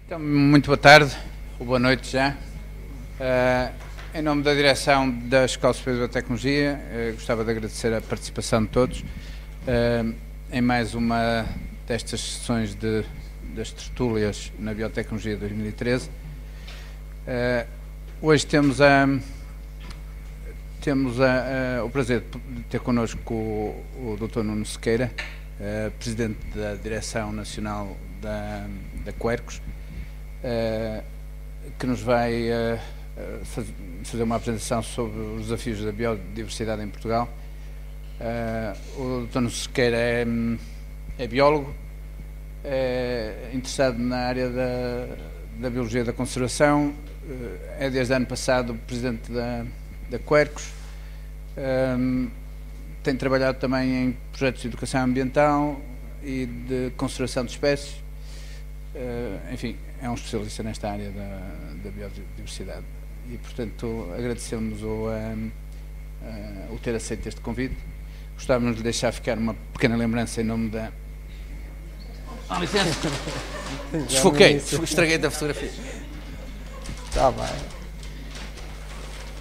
Então, muito boa tarde, ou boa noite já. Em nome da direção da Escola Superior de Biotecnologia, gostava de agradecer a participação de todos em mais uma destas sessões das tertúlias na Biotecnologia 2013. Hoje temos o prazer de ter connosco o Dr. Nuno Sequeira, Presidente da Direção Nacional da Quercus, que nos vai fazer uma apresentação sobre os desafios da biodiversidade em Portugal. O Dr. Nuno Sequeira é biólogo, interessado na área da biologia da conservação, é desde o ano passado Presidente da Quercus, tem trabalhado também em projetos de educação ambiental e de conservação de espécies. Enfim, é um especialista nesta área da biodiversidade e, portanto, agradecemos o ter aceito este convite. Gostávamos de deixar ficar uma pequena lembrança em nome da... licença! Desfoquei, estraguei da fotografia. Está bem.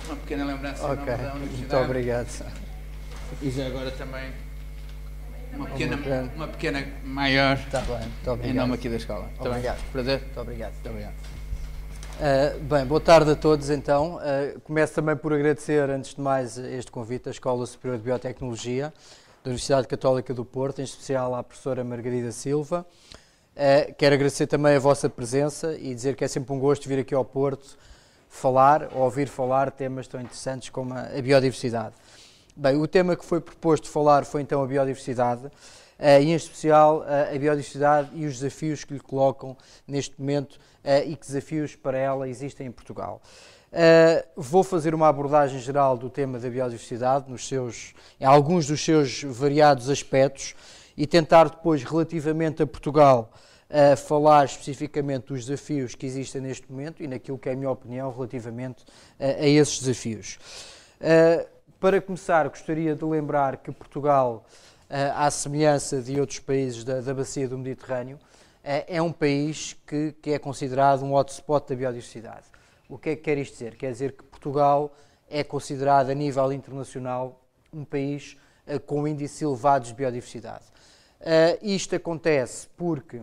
Uma pequena lembrança em nome da Universidade. Muito obrigado. E já agora também uma pequena maior. Está bem, muito obrigado. Em nome aqui da escola. Obrigado. Prazer. Muito obrigado. Muito obrigado. Bem, boa tarde a todos então. Começo também por agradecer, antes de mais, este convite da Escola Superior de Biotecnologia da Universidade Católica do Porto, em especial à professora Margarida Silva. Quero agradecer também a vossa presença e dizer que é sempre um gosto vir aqui ao Porto ouvir falar de temas tão interessantes como a biodiversidade. Bem, o tema que foi proposto falar foi então a biodiversidade, e em especial a biodiversidade e os desafios que lhe colocam neste momento e que desafios para ela existem em Portugal. Vou fazer uma abordagem geral do tema da biodiversidade, em alguns dos seus variados aspectos, e tentar depois, relativamente a Portugal, falar especificamente dos desafios que existem neste momento e naquilo que é a minha opinião relativamente a esses desafios. Para começar, gostaria de lembrar que Portugal, à semelhança de outros países da bacia do Mediterrâneo, é um país que é considerado um hotspot da biodiversidade. O que é que quer isto dizer? Quer dizer que Portugal é considerado a nível internacional um país com índices elevados de biodiversidade. Isto acontece porque,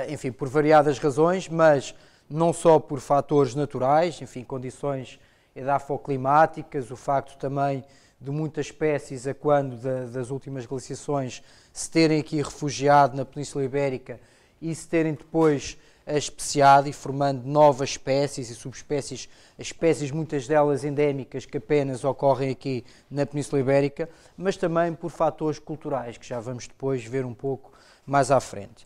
enfim, por variadas razões, mas não só por fatores naturais, enfim, condições edafoclimáticas, o facto também de muitas espécies, a quando das últimas glaciações, se terem aqui refugiado na Península Ibérica e se terem depois especiado e formando novas espécies e subespécies, espécies muitas delas endémicas que apenas ocorrem aqui na Península Ibérica, mas também por fatores culturais, que já vamos depois ver um pouco mais à frente.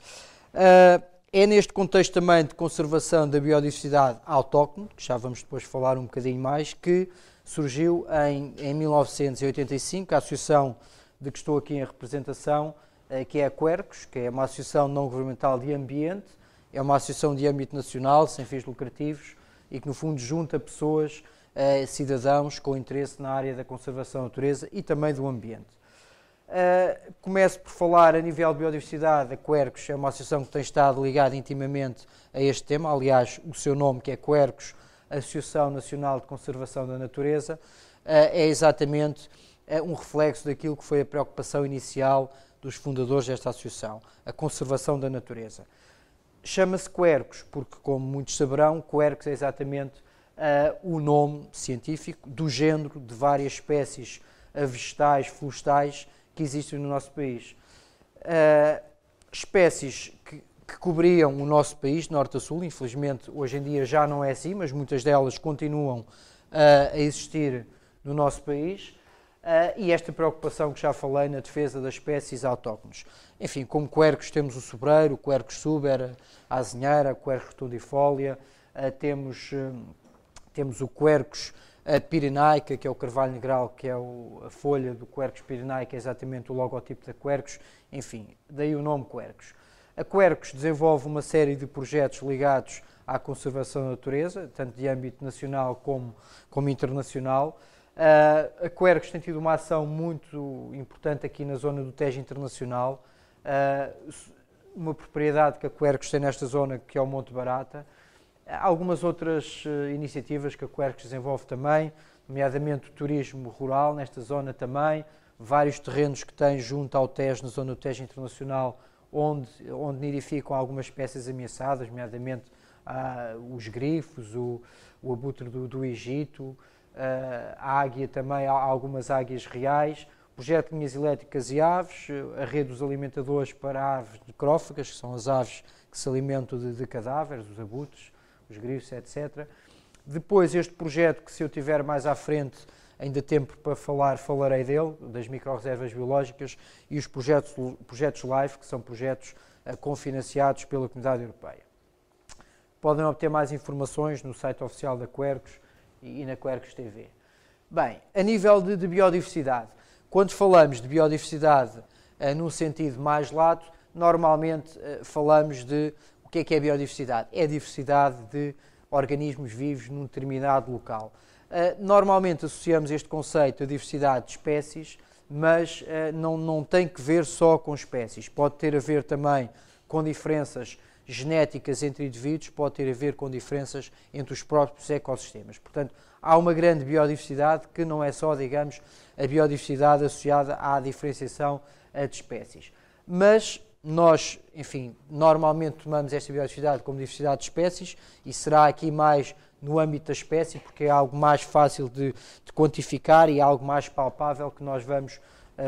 É neste contexto também de conservação da biodiversidade autóctone, que já vamos depois falar um bocadinho mais, que surgiu em 1985, a associação de que estou aqui em representação, que é a Quercus, que é uma associação não governamental de ambiente, é uma associação de âmbito nacional, sem fins lucrativos, e que no fundo junta pessoas, cidadãos com interesse na área da conservação da natureza e também do ambiente. Começo por falar a nível de biodiversidade. A Quercus é uma associação que tem estado ligada intimamente a este tema, aliás, o seu nome, que é Quercus, Associação Nacional de Conservação da Natureza, é exatamente um reflexo daquilo que foi a preocupação inicial dos fundadores desta associação, a conservação da natureza. Chama-se Quercus porque, como muitos saberão, Quercus é exatamente o nome científico do género de várias espécies vegetais, florestais, que existem no nosso país. Espécies que cobriam o nosso país, de norte a sul. Infelizmente, hoje em dia já não é assim, mas muitas delas continuam a existir no nosso país. E esta preocupação que já falei na defesa das espécies autóctones. Enfim, como Quercus temos o sobreiro, o Quercus suber, a azinheira, a Quercus rotundifolia, temos o Quercus pirenaica, que é o carvalho negral, que é a folha do Quercus pirenaica, é exatamente o logotipo da Quercus, enfim, daí o nome Quercus. A Quercus desenvolve uma série de projetos ligados à conservação da natureza, tanto de âmbito nacional como internacional. A Quercus tem tido uma ação muito importante aqui na zona do Tejo Internacional, uma propriedade que a Quercus tem nesta zona, que é o Monte Barata. Há algumas outras iniciativas que a Quercus desenvolve também, nomeadamente o turismo rural nesta zona também, vários terrenos que tem junto ao Tejo, na zona do Tejo Internacional, onde nidificam algumas espécies ameaçadas, nomeadamente os grifos, o abutre do Egito, a águia também, há algumas águias reais, projeto de linhas elétricas e aves, a rede dos alimentadores para aves necrófagas, que são as aves que se alimentam de cadáveres, os abutres, os grifos, etc. Depois este projeto, que se eu tiver mais à frente ainda tempo para falar, falarei dele, das micro-reservas biológicas, e os projetos LIFE, que são projetos cofinanciados pela Comunidade Europeia. Podem obter mais informações no site oficial da Quercus e na Quercus TV. Bem, a nível de biodiversidade, quando falamos de biodiversidade num sentido mais lato, normalmente falamos de o que é biodiversidade? É a diversidade de organismos vivos num determinado local. Normalmente associamos este conceito à diversidade de espécies, mas não tem que ver só com espécies. Pode ter a ver também com diferenças genéticas entre indivíduos, pode ter a ver com diferenças entre os próprios ecossistemas. Portanto, há uma grande biodiversidade que não é só, digamos, a biodiversidade associada à diferenciação de espécies. Mas nós, enfim, normalmente tomamos esta biodiversidade como diversidade de espécies e será aqui mais no âmbito da espécie, porque é algo mais fácil de quantificar e é algo mais palpável que nós vamos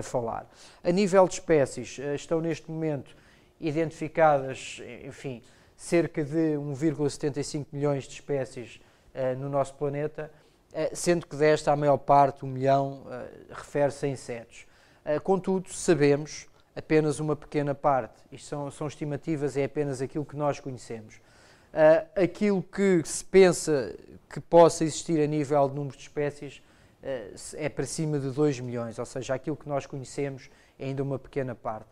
falar. A nível de espécies, estão neste momento identificadas, enfim, cerca de 1,75 milhões de espécies no nosso planeta, sendo que desta a maior parte, 1 milhão, refere-se a insetos. Contudo, sabemos apenas uma pequena parte, isto são estimativas, é apenas aquilo que nós conhecemos. Aquilo que se pensa que possa existir a nível de número de espécies é para cima de 2 milhões, ou seja, aquilo que nós conhecemos é ainda uma pequena parte.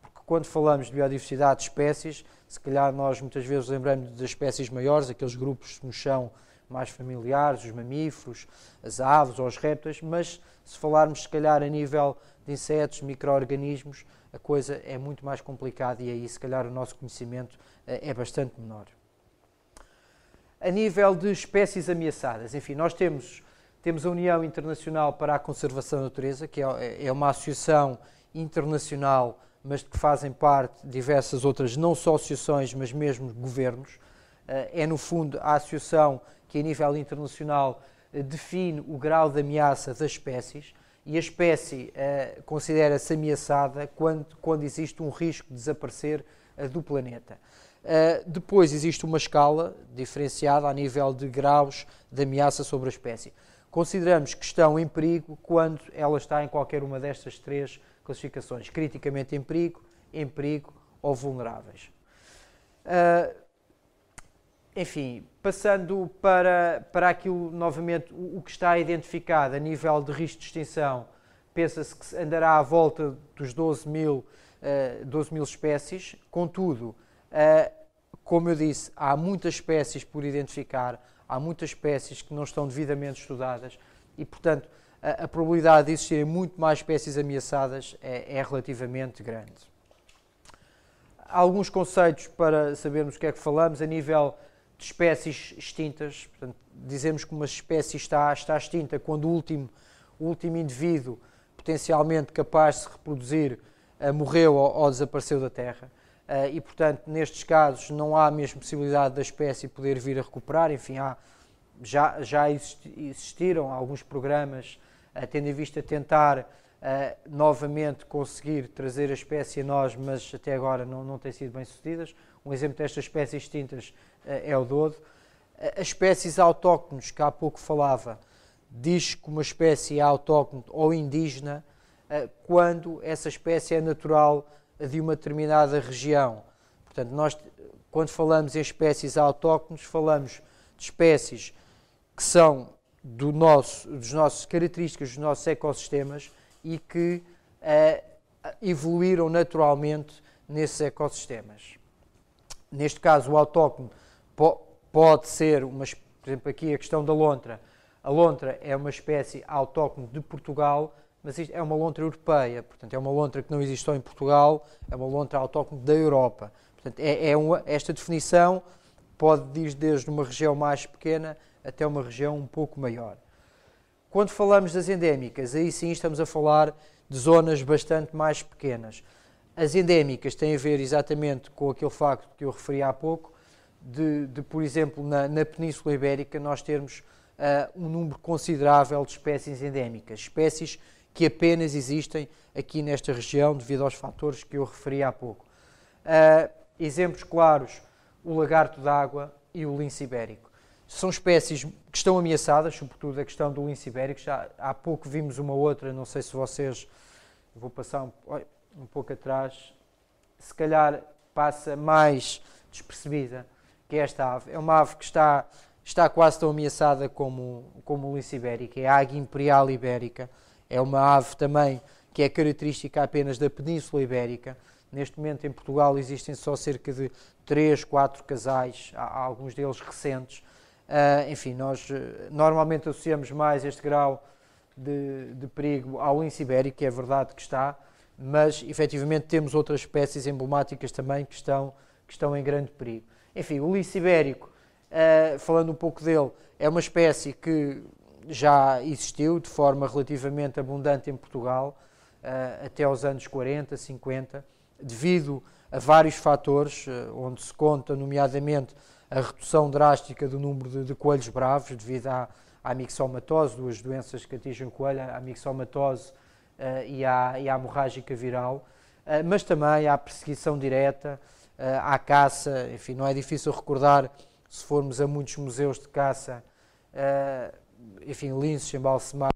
Porque quando falamos de biodiversidade de espécies, se calhar nós muitas vezes lembramos das espécies maiores, aqueles grupos que nos são mais familiares, os mamíferos, as aves ou os répteis, mas se falarmos se calhar a nível de insetos, micro-organismos, a coisa é muito mais complicada e aí se calhar o nosso conhecimento é bastante menor. A nível de espécies ameaçadas, enfim, nós temos a União Internacional para a Conservação da Natureza, que é uma associação internacional, mas de que fazem parte diversas outras, não só associações, mas mesmo governos. É, no fundo, a associação que, a nível internacional, define o grau de ameaça das espécies e a espécie considera-se ameaçada quando existe um risco de desaparecer do planeta. Depois existe uma escala diferenciada a nível de graus de ameaça sobre a espécie. Consideramos que estão em perigo quando ela está em qualquer uma destas três classificações: criticamente em perigo ou vulneráveis. Enfim, passando para aquilo, novamente, o que está identificado a nível de risco de extinção, pensa-se que andará à volta dos 12 mil espécies. Contudo, como eu disse, há muitas espécies por identificar, há muitas espécies que não estão devidamente estudadas e, portanto, a probabilidade de existirem muito mais espécies ameaçadas é relativamente grande. Há alguns conceitos para sabermos o que é que falamos a nível de espécies extintas. Portanto, dizemos que uma espécie está extinta quando o último indivíduo potencialmente capaz de se reproduzir morreu ou desapareceu da Terra. E, portanto, nestes casos não há mesmo possibilidade da espécie poder vir a recuperar. Enfim, já existiram alguns programas tendo em vista tentar novamente conseguir trazer a espécie a nós, mas até agora não têm sido bem sucedidas. Um exemplo destas espécies extintas é o dodo. As espécies autóctones, que há pouco falava, diz que uma espécie é autóctone ou indígena quando essa espécie é natural de uma determinada região. Portanto, nós, quando falamos em espécies autóctones, falamos de espécies que são das nossas características, dos nossos ecossistemas e que evoluíram naturalmente nesses ecossistemas. Neste caso, o autóctone pode ser, por exemplo, aqui a questão da lontra. A lontra é uma espécie autóctone de Portugal, mas isto é uma lontra europeia, portanto é uma lontra que não existe só em Portugal, é uma lontra autóctone da Europa. Portanto, esta definição pode ir desde uma região mais pequena até uma região um pouco maior. Quando falamos das endémicas, aí sim estamos a falar de zonas bastante mais pequenas. As endémicas têm a ver exatamente com aquele facto que eu referi há pouco, por exemplo, na Península Ibérica nós termos um número considerável de espécies endémicas, espécies que apenas existem aqui nesta região devido aos fatores que eu referi há pouco. Exemplos claros, o lagarto d'água e o lince ibérico. São espécies que estão ameaçadas, sobretudo a questão do lince ibérico. Já há pouco vimos uma outra, não sei se vocês... Vou passar um pouco atrás. Se calhar passa mais despercebida que esta ave. É uma ave que está quase tão ameaçada como o lince ibérico. É a águia imperial ibérica. É uma ave também que é característica apenas da Península Ibérica. Neste momento em Portugal existem só cerca de 3, 4 casais, há alguns deles recentes. Enfim, nós normalmente associamos mais este grau de perigo ao lince ibérico, que é verdade que está, mas efetivamente temos outras espécies emblemáticas também que estão em grande perigo. Enfim, o lince ibérico, falando um pouco dele, é uma espécie que já existiu de forma relativamente abundante em Portugal, até aos anos 40, 50, devido a vários fatores, onde se conta, nomeadamente, a redução drástica do número de coelhos bravos devido à mixomatose, duas doenças que atingem o coelho, a mixomatose e à hemorrágica viral, mas também à perseguição direta, à caça. Enfim, não é difícil recordar, se formos a muitos museus de caça, enfim, linces embalsemados.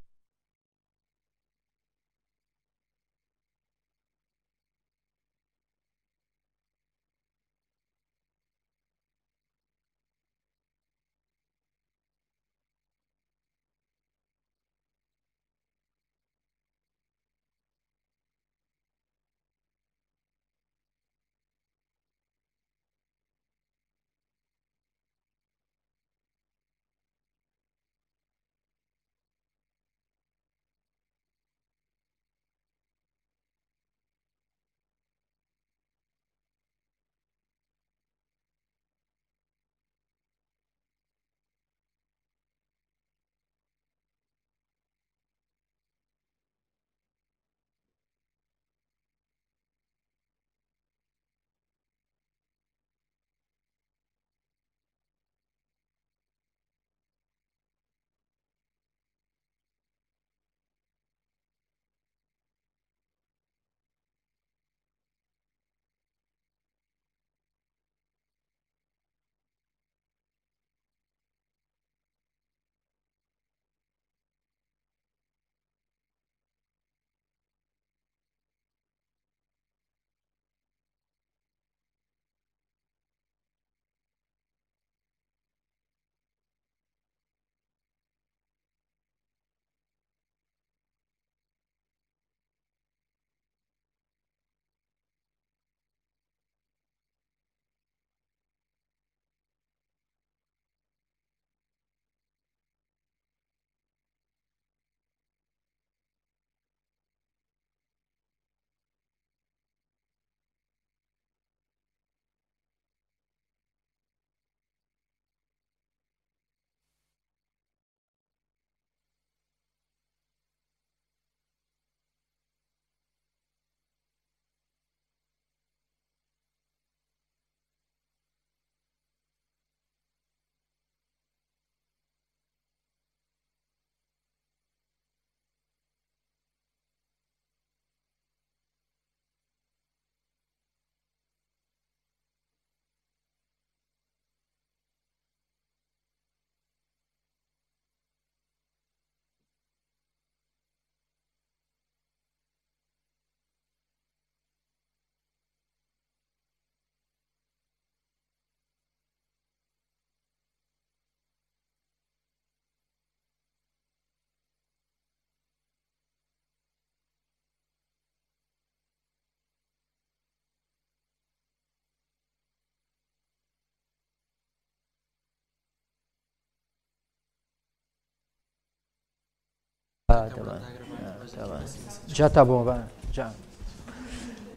Tá bem. Já está bom, bem, já.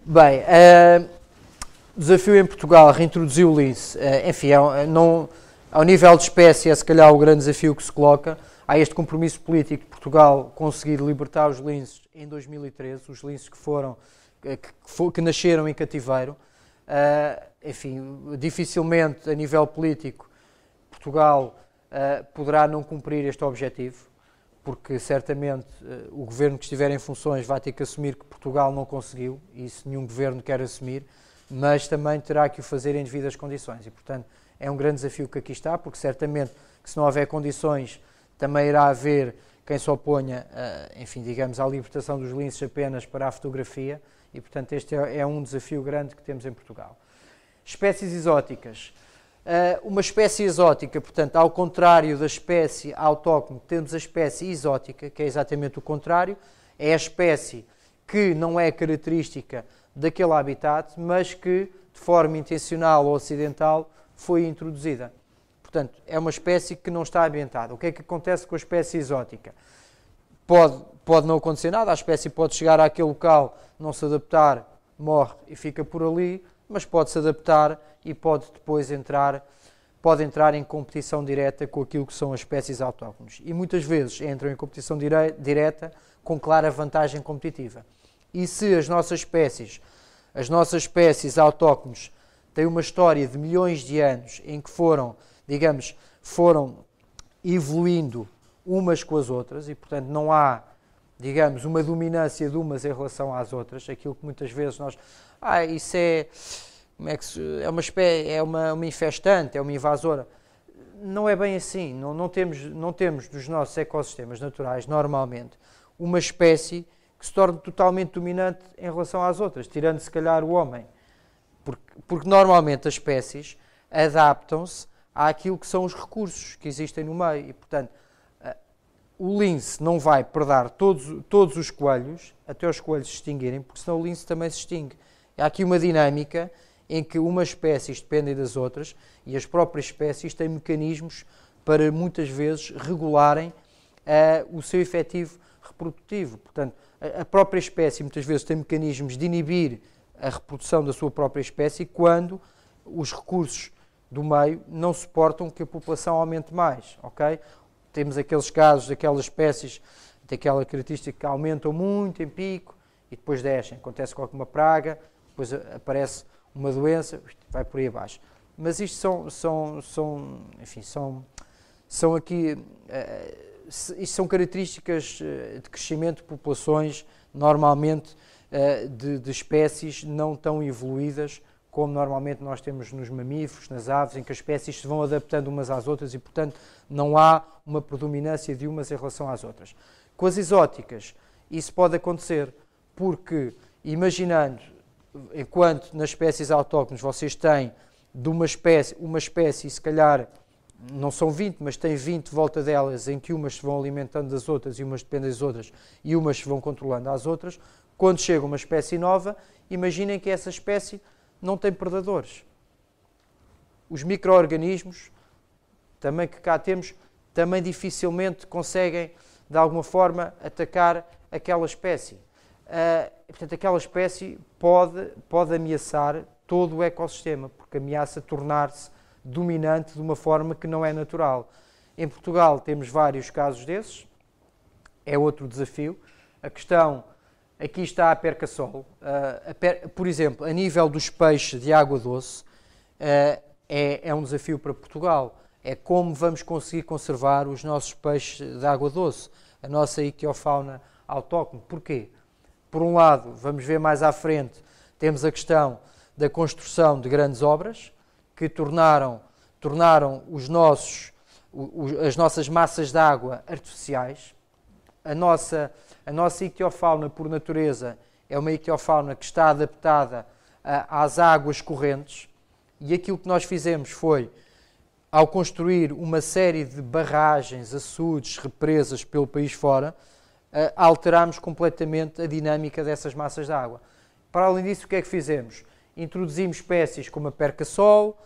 Bem, desafio em Portugal, reintroduzir o lince. Enfim, ao nível de espécie é se calhar o grande desafio que se coloca. Há este compromisso político de Portugal conseguir libertar os linces em 2013, os linces que nasceram em cativeiro. Enfim, dificilmente a nível político Portugal poderá não cumprir este objetivo, porque certamente o governo que estiver em funções vai ter que assumir que Portugal não conseguiu, e isso nenhum governo quer assumir, mas também terá que o fazer em devidas condições. E, portanto, é um grande desafio que aqui está, porque certamente que se não houver condições, também irá haver quem se oponha, enfim, digamos, à libertação dos linces apenas para a fotografia, e, portanto, este é um desafio grande que temos em Portugal. Espécies exóticas. Uma espécie exótica, portanto, ao contrário da espécie autóctone, temos a espécie exótica, que é exatamente o contrário, é a espécie que não é característica daquele habitat, mas que, de forma intencional ou acidental, foi introduzida. Portanto, é uma espécie que não está ambientada. O que é que acontece com a espécie exótica? Pode não acontecer nada, a espécie pode chegar àquele local, não se adaptar, morre e fica por ali, mas pode se adaptar e pode depois entrar em competição direta com aquilo que são as espécies autóctones. E muitas vezes entram em competição direta com clara vantagem competitiva. E se as nossas espécies autóctones têm uma história de milhões de anos em que foram evoluindo umas com as outras e, portanto, não há, digamos, uma dominância de umas em relação às outras, aquilo que muitas vezes nós... isso é uma espécie, é uma infestante, é uma invasora. Não é bem assim. Não temos nos nossos ecossistemas naturais, normalmente, uma espécie que se torne totalmente dominante em relação às outras, tirando se calhar o homem. Porque normalmente as espécies adaptam-se àquilo que são os recursos que existem no meio. E, portanto, o lince não vai predar todos os coelhos, até os coelhos se extinguirem, porque senão o lince também se extingue. Há aqui uma dinâmica em que umas espécies dependem das outras e as próprias espécies têm mecanismos para, muitas vezes, regularem o seu efetivo reprodutivo. Portanto, a própria espécie, muitas vezes, tem mecanismos de inibir a reprodução da sua própria espécie quando os recursos do meio não suportam que a população aumente mais, ok? Temos aqueles casos daquelas espécies, daquela característica que aumentam muito em pico e depois descem. Acontece com alguma praga, depois aparece uma doença, vai por aí abaixo. Mas isto são características de crescimento de populações, normalmente de espécies não tão evoluídas como normalmente nós temos nos mamíferos, nas aves, em que as espécies se vão adaptando umas às outras e, portanto, não há uma predominância de umas em relação às outras. Com as exóticas, isso pode acontecer porque, imaginando, enquanto nas espécies autóctones vocês têm de uma espécie, se calhar não são 20, mas tem 20 de volta delas, em que umas se vão alimentando das outras e umas dependem das outras e umas se vão controlando às outras, quando chega uma espécie nova, imaginem que essa espécie não tem predadores. Os micro-organismos, também que cá temos, também dificilmente conseguem, de alguma forma, atacar aquela espécie. Portanto, aquela espécie pode ameaçar todo o ecossistema, porque ameaça tornar-se dominante de uma forma que não é natural. Em Portugal temos vários casos desses, é outro desafio. A questão, aqui está a perca-sol. Por exemplo, a nível dos peixes de água doce, é um desafio para Portugal. É como vamos conseguir conservar os nossos peixes de água doce, a nossa ichtiofauna autóctone. Porquê? Por um lado, vamos ver mais à frente, temos a questão da construção de grandes obras que tornaram as nossas massas de água artificiais. A nossa ichtiofauna, por natureza, é uma ichtiofauna que está adaptada às águas correntes e aquilo que nós fizemos foi, ao construir uma série de barragens, açudes, represas pelo país fora, alterámos completamente a dinâmica dessas massas de água. Para além disso, o que é que fizemos? Introduzimos espécies como a perca-sol,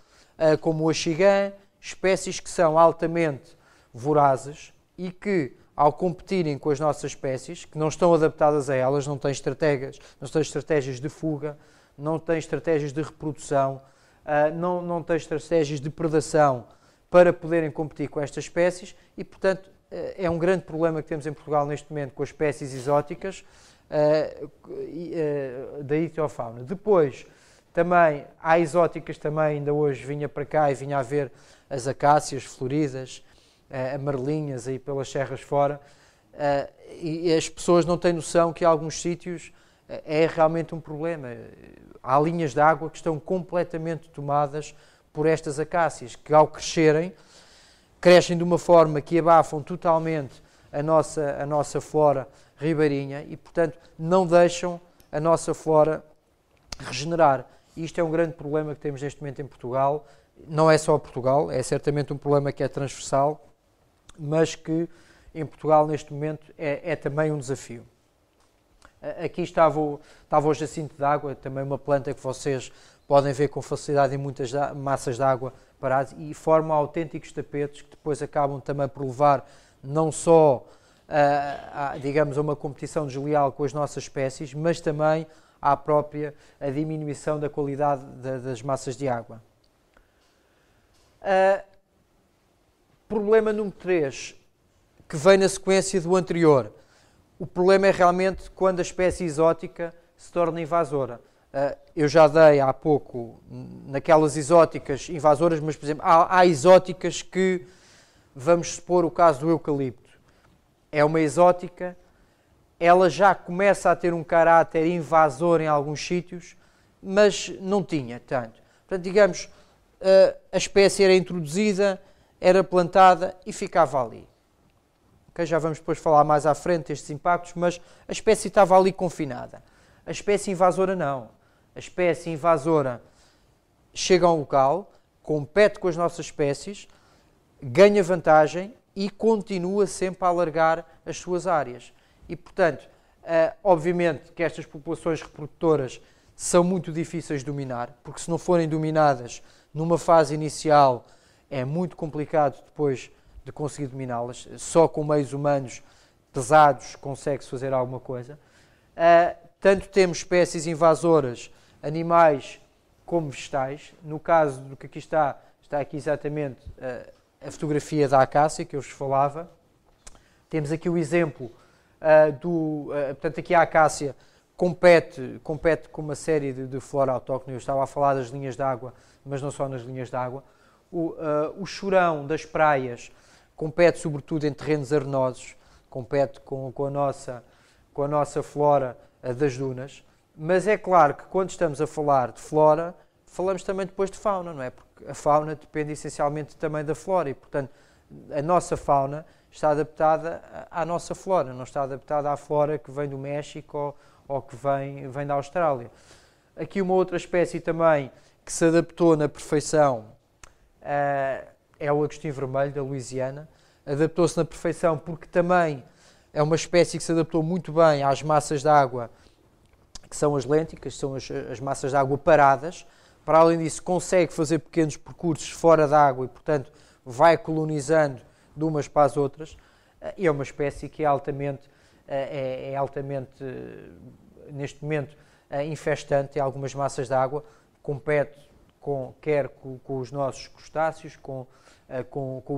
como o axigã, espécies que são altamente vorazes e que, ao competirem com as nossas espécies, que não estão adaptadas a elas, não têm estratégias de fuga, não têm estratégias de reprodução, não têm estratégias de predação para poderem competir com estas espécies e, portanto, é um grande problema que temos em Portugal neste momento com as espécies exóticas da ictiofauna. Depois, também, há exóticas também, ainda hoje vinha para cá e vinha a ver as acácias floridas, amarelinhas aí pelas serras fora, e as pessoas não têm noção que em alguns sítios é realmente um problema. Há linhas de água que estão completamente tomadas por estas acácias, que ao crescerem, crescem de uma forma que abafam totalmente a nossa flora ribeirinha e, portanto, não deixam a nossa flora regenerar. E isto é um grande problema que temos neste momento em Portugal. Não é só Portugal, é certamente um problema que é transversal, mas que em Portugal neste momento é também um desafio. Aqui estava o jacinto de água, também uma planta que vocês podem ver com facilidade em muitas massas de água paradas e formam autênticos tapetes que depois acabam também por levar não só digamos, a uma competição desleal com as nossas espécies, mas também à própria diminuição da qualidade das massas de água. Problema número 3, que vem na sequência do anterior. O problema é realmente quando a espécie exótica se torna invasora. Eu já dei há pouco naquelas exóticas invasoras, mas, por exemplo, há exóticas que, vamos supor o caso do eucalipto. É uma exótica, ela já começa a ter um caráter invasor em alguns sítios, mas não tinha tanto. Portanto, digamos, a espécie era introduzida, era plantada e ficava ali. Okay? Já vamos depois falar mais à frente destes impactos, mas a espécie estava ali confinada. A espécie invasora não. A espécie invasora chega a um local, compete com as nossas espécies, ganha vantagem e continua sempre a alargar as suas áreas. E, portanto, obviamente que estas populações reprodutoras são muito difíceis de dominar, porque se não forem dominadas numa fase inicial é muito complicado depois de conseguir dominá-las. Só com meios humanos pesados consegue-se fazer alguma coisa. Tanto temos espécies invasoras, animais como vegetais. No caso do que aqui está aqui exatamente a fotografia da acácia que eu vos falava. Temos aqui o exemplo portanto, aqui a acácia compete com uma série de flora autóctone. Eu estava a falar das linhas de água, mas não só nas linhas de água. O chorão das praias compete sobretudo em terrenos arenosos, compete com a nossa flora das dunas, mas é claro que quando estamos a falar de flora, falamos também depois de fauna, não é? Porque a fauna depende essencialmente também da flora e, portanto, a nossa fauna está adaptada à nossa flora, não está adaptada à flora que vem do México ou que vem da Austrália. Aqui uma outra espécie também que se adaptou na perfeição é o agostinho vermelho da Louisiana. Adaptou-se na perfeição porque também é uma espécie que se adaptou muito bem às massas de água, que são as lênticas, são as massas de água paradas. Para além disso, consegue fazer pequenos percursos fora da água e, portanto, vai colonizando de umas para as outras. E é uma espécie que é altamente, neste momento, infestante em algumas massas de água. Compete quer com os nossos crustáceos, com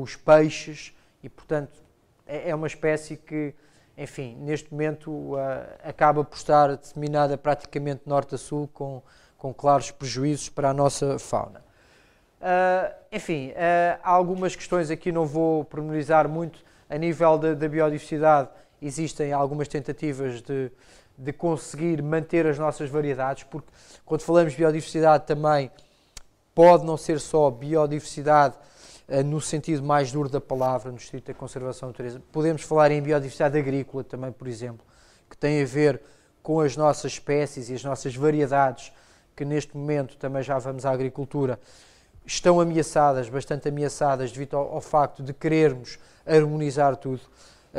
os peixes e, portanto, é uma espécie que, enfim, neste momento acaba por estar disseminada praticamente de norte a sul com claros prejuízos para a nossa fauna. Enfim, há algumas questões aqui, não vou pormenorizar muito. A nível da biodiversidade existem algumas tentativas de conseguir manter as nossas variedades, porque quando falamos de biodiversidade também pode não ser só biodiversidade no sentido mais duro da palavra, no estrito da conservação da natureza. Podemos falar em biodiversidade agrícola também, por exemplo, que tem a ver com as nossas espécies e as nossas variedades, que neste momento também já vamos à agricultura, estão ameaçadas, bastante ameaçadas, devido ao facto de querermos harmonizar tudo,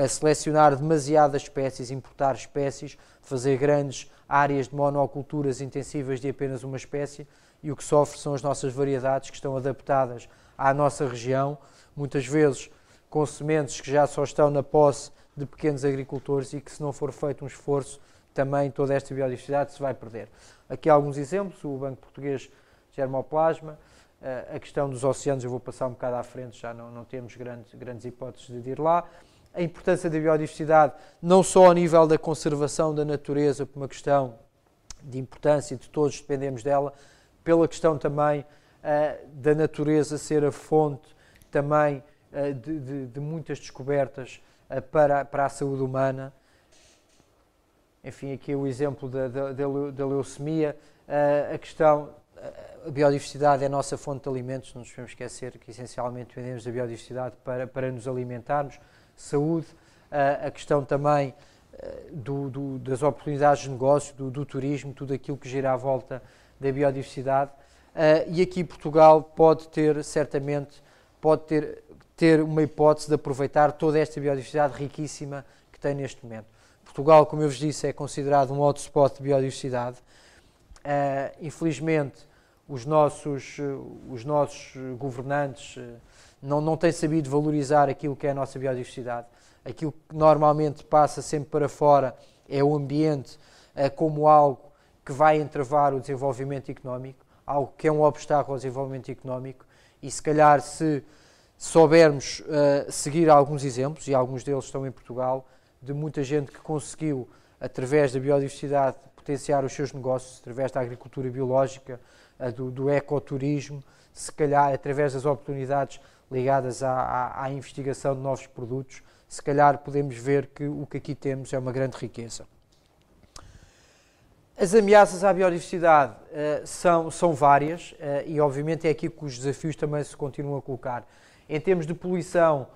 selecionar demasiadas espécies, importar espécies, fazer grandes áreas de monoculturas intensivas de apenas uma espécie, e o que sofre são as nossas variedades que estão adaptadas à nossa região, muitas vezes com sementes que já só estão na posse de pequenos agricultores e que, se não for feito um esforço, também toda esta biodiversidade se vai perder. Aqui há alguns exemplos: o Banco Português Germoplasma, a questão dos oceanos, eu vou passar um bocado à frente, já não temos grandes hipóteses de ir lá. A importância da biodiversidade, não só a nível da conservação da natureza, por uma questão de importância, de todos dependemos dela, pela questão também da natureza ser a fonte também de muitas descobertas para a saúde humana. Enfim, aqui o exemplo da leucemia, a biodiversidade é a nossa fonte de alimentos, não nos podemos esquecer que essencialmente dependemos da biodiversidade para nos alimentarmos. Saúde, a questão também das oportunidades de negócio, do turismo, tudo aquilo que gira à volta da biodiversidade. E aqui Portugal pode ter uma hipótese de aproveitar toda esta biodiversidade riquíssima que tem neste momento. Portugal, como eu vos disse, é considerado um hotspot de biodiversidade. Infelizmente, os nossos governantes não têm sabido valorizar aquilo que é a nossa biodiversidade. Aquilo que normalmente passa sempre para fora é o ambiente como algo que vai entravar o desenvolvimento económico, algo que é um obstáculo ao desenvolvimento económico, e se calhar se soubermos seguir alguns exemplos, e alguns deles estão em Portugal, de muita gente que conseguiu, através da biodiversidade, potenciar os seus negócios, através da agricultura biológica, do ecoturismo, se calhar através das oportunidades ligadas à investigação de novos produtos, se calhar podemos ver que o que aqui temos é uma grande riqueza. As ameaças à biodiversidade são várias e obviamente é aqui que os desafios também se continuam a colocar. Em termos de poluição,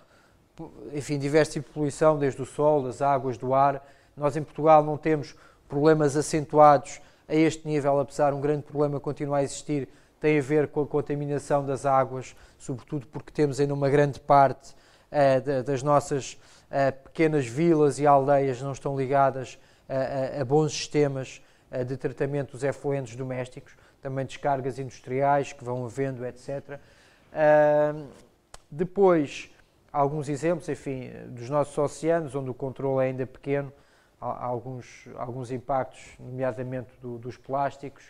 enfim, diversos tipos de poluição, desde o sol, das águas, do ar, nós em Portugal não temos problemas acentuados a este nível, apesar de um grande problema continuar a existir, tem a ver com a contaminação das águas, sobretudo porque temos ainda uma grande parte das nossas pequenas vilas e aldeias não estão ligadas a bons sistemas de tratamento dos efluentes domésticos, também descargas industriais que vão havendo, etc. Depois, alguns exemplos, enfim, dos nossos oceanos, onde o controle é ainda pequeno, alguns impactos, nomeadamente dos plásticos.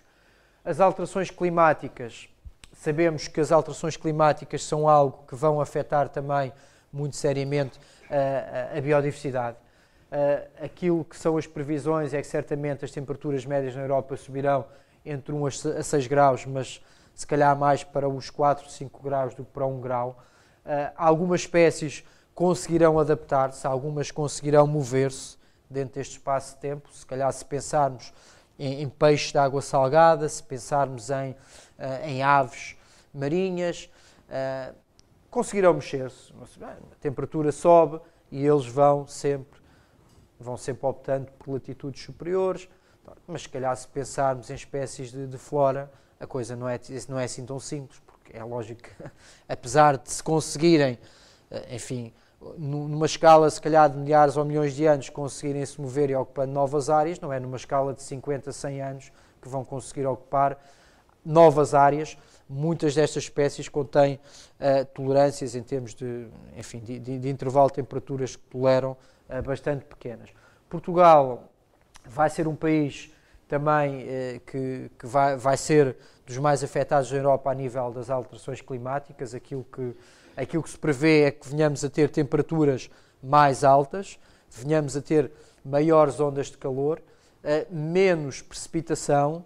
As alterações climáticas, sabemos que as alterações climáticas são algo que vão afetar também muito seriamente a biodiversidade. Aquilo que são as previsões é que certamente as temperaturas médias na Europa subirão entre 1 a 6 graus, mas se calhar mais para os 4, 5 graus do que para 1 grau. Algumas espécies conseguirão adaptar-se, algumas conseguirão mover-se dentro deste espaço de tempo. Se calhar, se pensarmos em peixes de água salgada, se pensarmos em aves marinhas, conseguirão mexer-se. A temperatura sobe e eles vão sempre optando por latitudes superiores, mas se calhar se pensarmos em espécies de flora, a coisa não é assim tão simples, porque é lógico que, apesar de se conseguirem, enfim, numa escala se calhar de milhares ou milhões de anos conseguirem se mover e ocupando novas áreas, não é numa escala de 50, 100 anos que vão conseguir ocupar novas áreas. Muitas destas espécies contêm tolerâncias em termos de intervalo de temperaturas que toleram bastante pequenas. Portugal vai ser um país também que vai ser dos mais afetados da Europa a nível das alterações climáticas. Aquilo que se prevê é que venhamos a ter temperaturas mais altas, venhamos a ter maiores ondas de calor, menos precipitação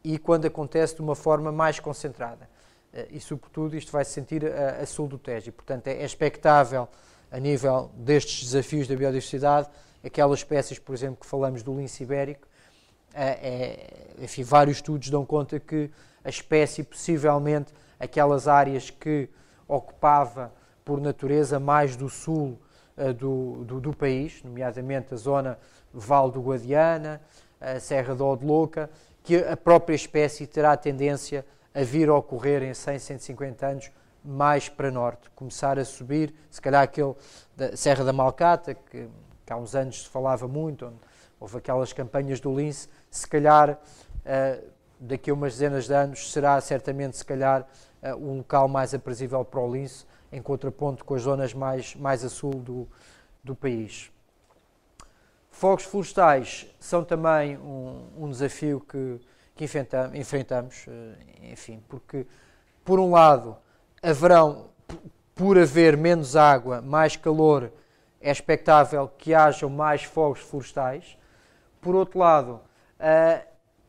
e, quando acontece, de uma forma mais concentrada. E, sobretudo, isto vai se sentir a sul do Tejo. E, portanto, é expectável, a nível destes desafios da biodiversidade, aquelas espécies, por exemplo, que falamos do lince ibérico, enfim, vários estudos dão conta que a espécie, possivelmente, aquelas áreas que ocupava por natureza mais do sul do país, nomeadamente a zona Vale do Guadiana, a Serra da Odilouca, que a própria espécie terá a tendência a vir a ocorrer em 100, 150 anos mais para norte, começar a subir, se calhar aquele da Serra da Malcata, que há uns anos se falava muito, onde houve aquelas campanhas do lince, se calhar daqui a umas dezenas de anos será certamente se calhar um local mais aprazível para o lince, em contraponto com as zonas mais a sul do país. Fogos florestais são também um desafio que enfrentamos, enfim, porque, por um lado, por haver menos água, mais calor, é expectável que hajam mais fogos florestais. Por outro lado,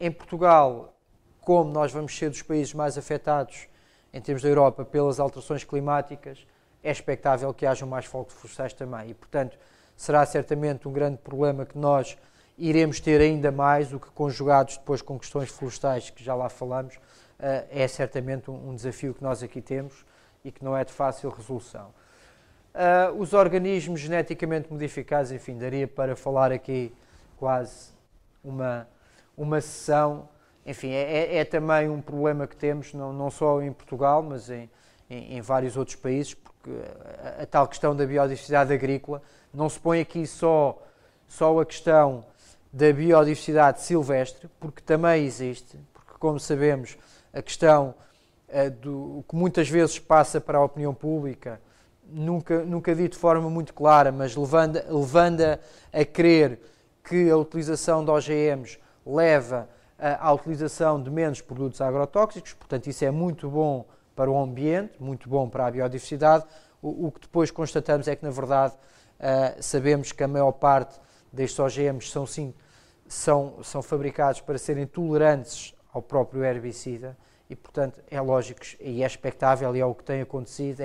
em Portugal, como nós vamos ser dos países mais afetados, em termos da Europa, pelas alterações climáticas, é expectável que hajam mais fogos florestais também. E, portanto, será certamente um grande problema que nós iremos ter ainda mais, o que conjugados depois com questões florestais, que já lá falamos, é certamente um desafio que nós aqui temos e que não é de fácil resolução. Os organismos geneticamente modificados, enfim, daria para falar aqui quase uma sessão. Enfim, é também um problema que temos, não só em Portugal, mas em vários outros países, porque a tal questão da biodiversidade agrícola não se põe aqui só a questão da biodiversidade silvestre, porque também existe, porque, como sabemos, a questão que muitas vezes passa para a opinião pública, nunca dito de forma muito clara, mas levando a crer que a utilização de OGMs leva à utilização de menos produtos agrotóxicos, portanto isso é muito bom para o ambiente, muito bom para a biodiversidade. O que depois constatamos é que, na verdade, sabemos que a maior parte destes OGMs são fabricados para serem tolerantes ao próprio herbicida e, portanto, é lógico e é expectável, e é o que tem acontecido,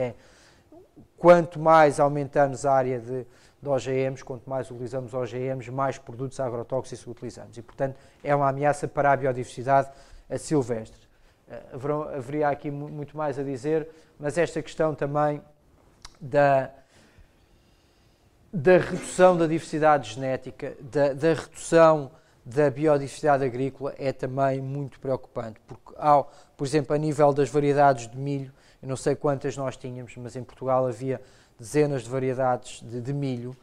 quanto mais aumentamos a área de OGMs, quanto mais utilizamos OGMs, mais produtos agrotóxicos utilizamos. E, portanto, é uma ameaça para a biodiversidade silvestre. Haveria aqui muito mais a dizer, mas esta questão também da redução da diversidade genética, da redução da biodiversidade agrícola é também muito preocupante, porque por exemplo, a nível das variedades de milho, eu não sei quantas nós tínhamos, mas em Portugal havia dezenas de variedades de milho.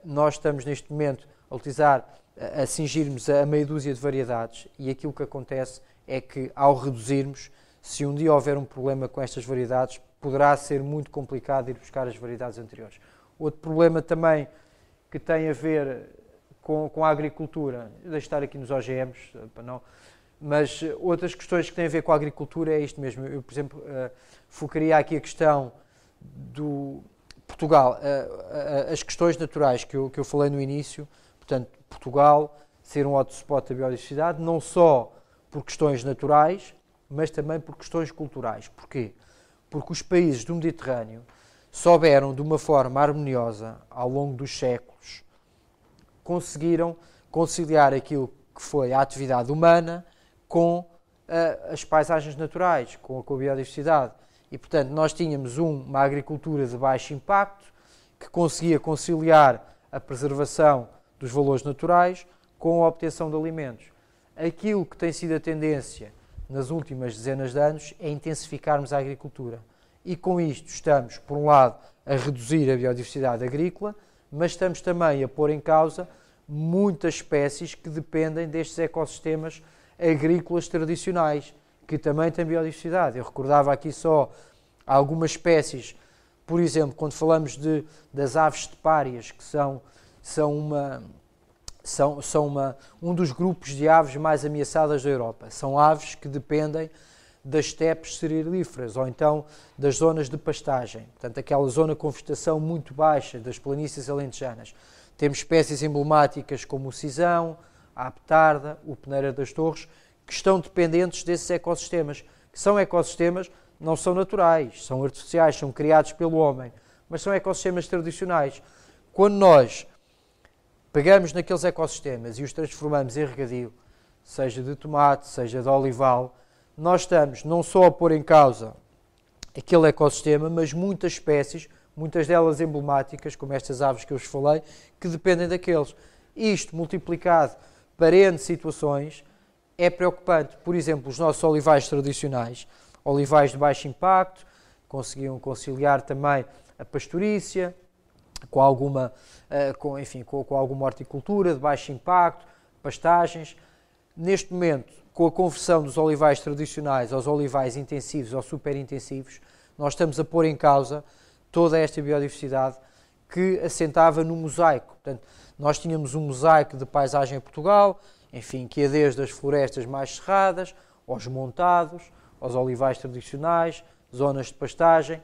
Nós estamos neste momento a cingirmos a meia dúzia de variedades e aquilo que acontece é que, ao reduzirmos, se um dia houver um problema com estas variedades, poderá ser muito complicado ir buscar as variedades anteriores. Outro problema também que tem a ver com a agricultura, deixo estar aqui nos OGMs, para não, mas outras questões que têm a ver com a agricultura é isto mesmo. Eu, por exemplo, focaria aqui a questão do Portugal, as questões naturais que eu falei no início, portanto, Portugal ser um hotspot da biodiversidade, não só por questões naturais, mas também por questões culturais. Porquê? Porque os países do Mediterrâneo souberam, de uma forma harmoniosa, ao longo dos séculos, conseguiram conciliar aquilo que foi a atividade humana com as paisagens naturais, com a biodiversidade. E, portanto, nós tínhamos uma agricultura de baixo impacto, que conseguia conciliar a preservação dos valores naturais com a obtenção de alimentos. Aquilo que tem sido a tendência nas últimas dezenas de anos é intensificarmos a agricultura. E com isto estamos, por um lado, a reduzir a biodiversidade agrícola, mas estamos também a pôr em causa muitas espécies que dependem destes ecossistemas agrícolas tradicionais, que também têm biodiversidade. Eu recordava aqui só algumas espécies, por exemplo, quando falamos das aves estepárias, que são um dos grupos de aves mais ameaçadas da Europa. São aves que dependem das estepes cerealíferas ou então das zonas de pastagem, portanto, aquela zona com vegetação muito baixa das planícies alentejanas. Temos espécies emblemáticas como o cisão, a aptarda, o peneira das torres, que estão dependentes desses ecossistemas, que são ecossistemas, não são naturais, são artificiais, são criados pelo homem, mas são ecossistemas tradicionais. Quando nós pegamos naqueles ecossistemas e os transformamos em regadio, seja de tomate, seja de olival, nós estamos não só a pôr em causa aquele ecossistema, mas muitas espécies, muitas delas emblemáticas, como estas aves que eu vos falei, que dependem daqueles. Isto, multiplicado para N situações, é preocupante. Por exemplo, os nossos olivais tradicionais, olivais de baixo impacto, conseguiam conciliar também a pastorícia, com alguma horticultura de baixo impacto, pastagens. Neste momento, com a conversão dos olivais tradicionais aos olivais intensivos ou superintensivos, nós estamos a pôr em causa toda esta biodiversidade que assentava no mosaico. Portanto, nós tínhamos um mosaico de paisagem em Portugal, enfim, que ia desde as florestas mais cerradas, aos montados, aos olivais tradicionais, zonas de pastagem.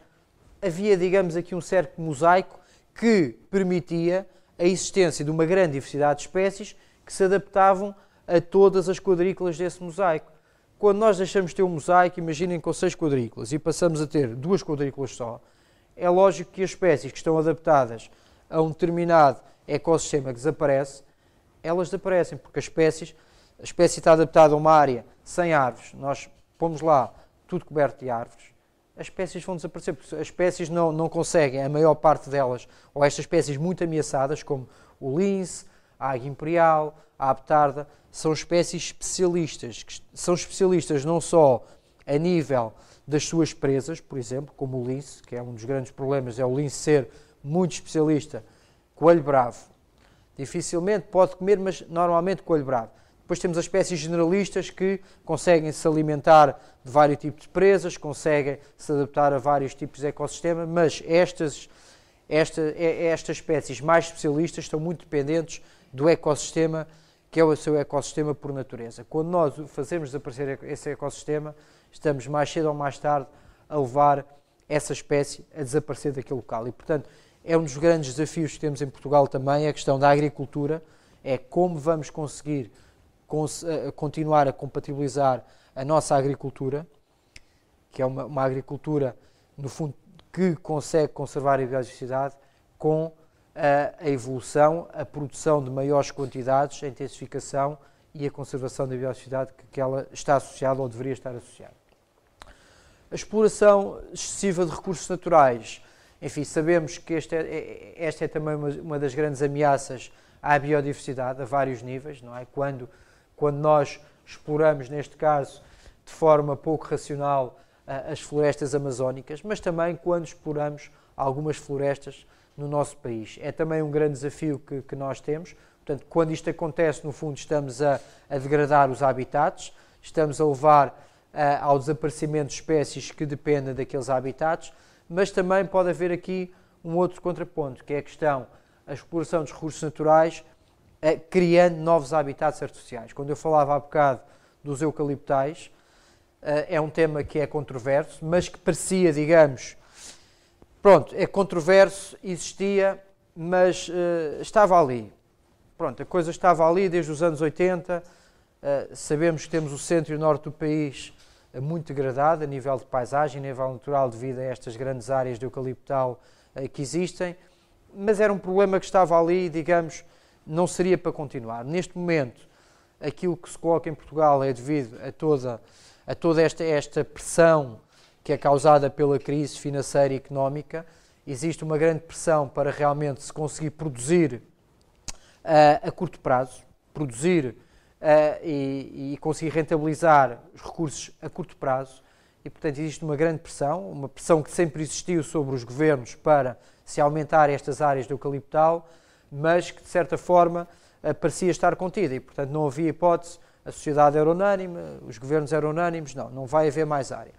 Havia, digamos, aqui um certo mosaico que permitia a existência de uma grande diversidade de espécies que se adaptavam a todas as quadrículas desse mosaico. Quando nós deixamos de ter um mosaico, imaginem com 6 quadrículas e passamos a ter 2 quadrículas só, é lógico que as espécies que estão adaptadas a um determinado ecossistema que desaparece, elas desaparecem, porque a espécie está adaptada a uma área sem árvores, nós pomos lá tudo coberto de árvores, as espécies vão desaparecer, porque as espécies não conseguem, a maior parte delas, ou estas espécies muito ameaçadas, como o lince, a águia imperial, a aptarda, são espécies especialistas, que são especialistas não só a nível das suas presas, por exemplo, como o lince, que é um dos grandes problemas, é o lince ser muito especialista, coelho bravo. Dificilmente pode comer, mas normalmente coelho bravo. Depois temos as espécies generalistas que conseguem se alimentar de vários tipos de presas, conseguem se adaptar a vários tipos de ecossistema, mas estas espécies mais especialistas estão muito dependentes do ecossistema, que é o seu ecossistema por natureza. Quando nós fazemos desaparecer esse ecossistema, estamos mais cedo ou mais tarde a levar essa espécie a desaparecer daquele local. E, portanto, é um dos grandes desafios que temos em Portugal também, a questão da agricultura, é como vamos conseguir continuar a compatibilizar a nossa agricultura, que é uma agricultura, no fundo, que consegue conservar a biodiversidade, com a evolução, a produção de maiores quantidades, a intensificação e a conservação da biodiversidade que ela está associada ou deveria estar associada. A exploração excessiva de recursos naturais. Enfim, sabemos que esta é também uma das grandes ameaças à biodiversidade, a vários níveis, não é? Quando nós exploramos, neste caso, de forma pouco racional, as florestas amazónicas, mas também quando exploramos algumas florestas no nosso país. É também um grande desafio que nós temos. Portanto, quando isto acontece, no fundo, estamos a degradar os habitats, estamos a levar ao desaparecimento de espécies que dependem daqueles habitats, mas também pode haver aqui um outro contraponto, que é a questão da exploração dos recursos naturais, criando novos habitats artificiais. Quando eu falava há bocado dos eucaliptais, é um tema que é controverso, mas que parecia, digamos, pronto, é controverso, existia, mas estava ali. Pronto, a coisa estava ali desde os anos 80, sabemos que temos o centro e o norte do país muito degradado a nível de paisagem, a nível natural, devido a estas grandes áreas de eucaliptal que existem, mas era um problema que estava ali, digamos, não seria para continuar. Neste momento, aquilo que se coloca em Portugal é devido a toda esta pressão que é causada pela crise financeira e económica. Existe uma grande pressão para realmente se conseguir produzir a curto prazo, produzir e conseguir rentabilizar os recursos a curto prazo, e portanto existe uma grande pressão, uma pressão que sempre existiu sobre os governos para se aumentar estas áreas de eucaliptal, mas que de certa forma parecia estar contida, e portanto não havia hipótese, a sociedade era unânime, os governos eram unânimes, não vai haver mais área.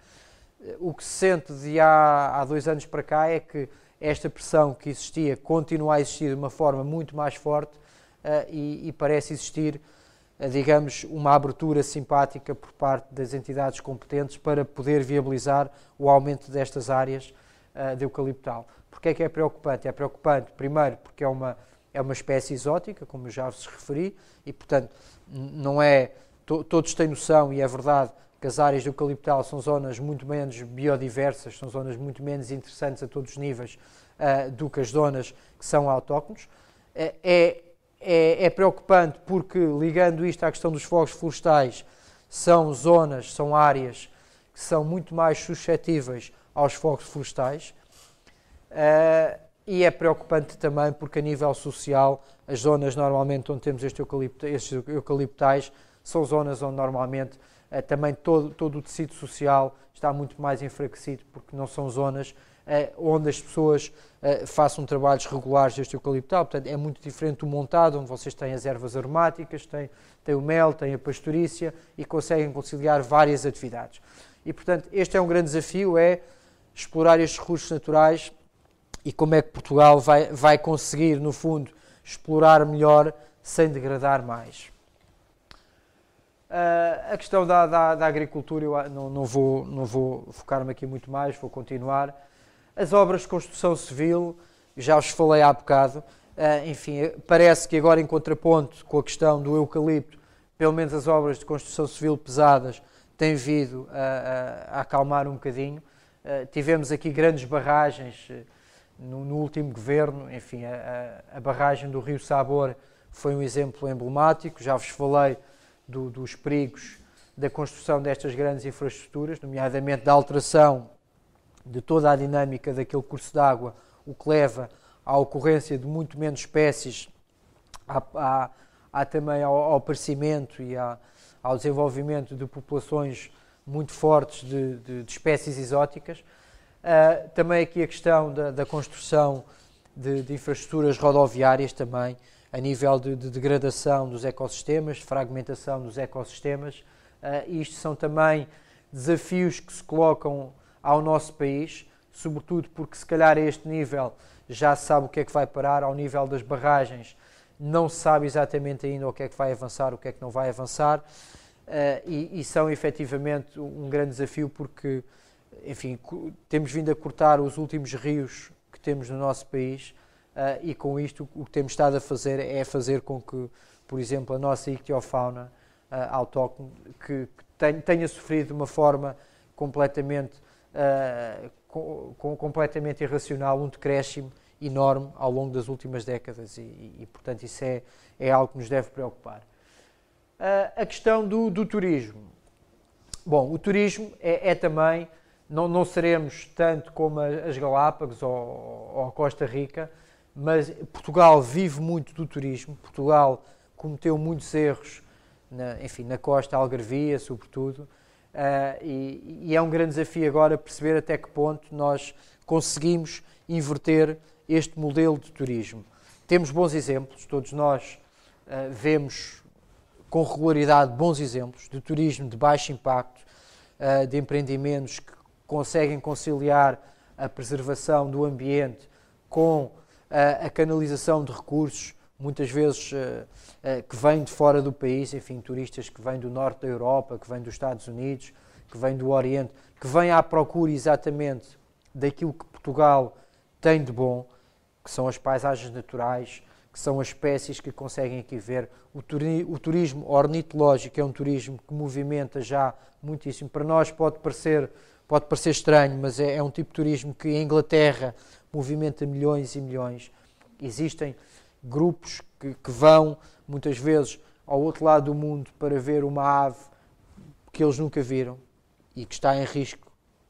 O que se sente de há 2 anos para cá é que esta pressão que existia continua a existir de uma forma muito mais forte e parece existir, digamos, uma abertura simpática por parte das entidades competentes para poder viabilizar o aumento destas áreas de eucaliptal. Porquê é que é preocupante? É preocupante, primeiro, porque é uma espécie exótica, como eu já vos referi, e, portanto, não é... Todos têm noção, e é verdade, que as áreas de eucaliptal são zonas muito menos biodiversas, são zonas muito menos interessantes a todos os níveis do que as zonas que são autóctones. É preocupante porque, ligando isto à questão dos fogos florestais, são zonas, são áreas que são muito mais suscetíveis aos fogos florestais. E é preocupante também porque, a nível social, as zonas normalmente onde temos estes eucaliptais são zonas onde normalmente também todo o tecido social está muito mais enfraquecido, porque não são zonas onde as pessoas façam trabalhos regulares deste eucaliptal. Portanto, é muito diferente do montado, onde vocês têm as ervas aromáticas, têm o mel, têm a pastorícia e conseguem conciliar várias atividades. E, portanto, este é um grande desafio, é explorar estes recursos naturais e como é que Portugal vai conseguir, no fundo, explorar melhor sem degradar mais. A questão da agricultura, eu não vou focar-me aqui muito mais, vou continuar. As obras de construção civil, já vos falei há bocado, enfim, parece que agora em contraponto com a questão do eucalipto, pelo menos as obras de construção civil pesadas têm vindo a acalmar um bocadinho. Tivemos aqui grandes barragens no último governo, enfim, a barragem do Rio Sabor foi um exemplo emblemático, já vos falei dos perigos da construção destas grandes infraestruturas, nomeadamente da alteração de toda a dinâmica daquele curso d'água, o que leva à ocorrência de muito menos espécies, há também ao aparecimento e ao desenvolvimento de populações muito fortes de espécies exóticas. Também aqui a questão da construção de infraestruturas rodoviárias também, a nível de degradação dos ecossistemas, fragmentação dos ecossistemas. Isto são também desafios que se colocam ao nosso país, sobretudo porque se calhar a este nível já se sabe o que é que vai parar, ao nível das barragens não se sabe exatamente ainda o que é que vai avançar, o que é que não vai avançar, e são efetivamente um grande desafio porque, enfim, temos vindo a cortar os últimos rios que temos no nosso país, e com isto o que temos estado a fazer é fazer com que, por exemplo, a nossa ictiofauna autóctone que tenha sofrido de uma forma completamente irracional, um decréscimo enorme ao longo das últimas décadas e portanto, isso é algo que nos deve preocupar. A questão do turismo. Bom, o turismo é também, não seremos tanto como as Galápagos ou a Costa Rica, mas Portugal vive muito do turismo. Portugal cometeu muitos erros, na costa algarvia, sobretudo, e é um grande desafio agora perceber até que ponto nós conseguimos inverter este modelo de turismo. Temos bons exemplos, todos nós vemos com regularidade bons exemplos de turismo de baixo impacto, de empreendimentos que conseguem conciliar a preservação do ambiente com a canalização de recursos, muitas vezes que vêm de fora do país, enfim, turistas que vêm do norte da Europa, que vêm dos Estados Unidos, que vêm do Oriente, que vêm à procura exatamente daquilo que Portugal tem de bom, que são as paisagens naturais, que são as espécies que conseguem aqui ver. O turismo ornitológico é um turismo que movimenta já muitíssimo. Para nós pode parecer estranho, mas é um tipo de turismo que em Inglaterra movimenta milhões e milhões. Existem grupos que vão muitas vezes ao outro lado do mundo para ver uma ave que eles nunca viram e que está em risco.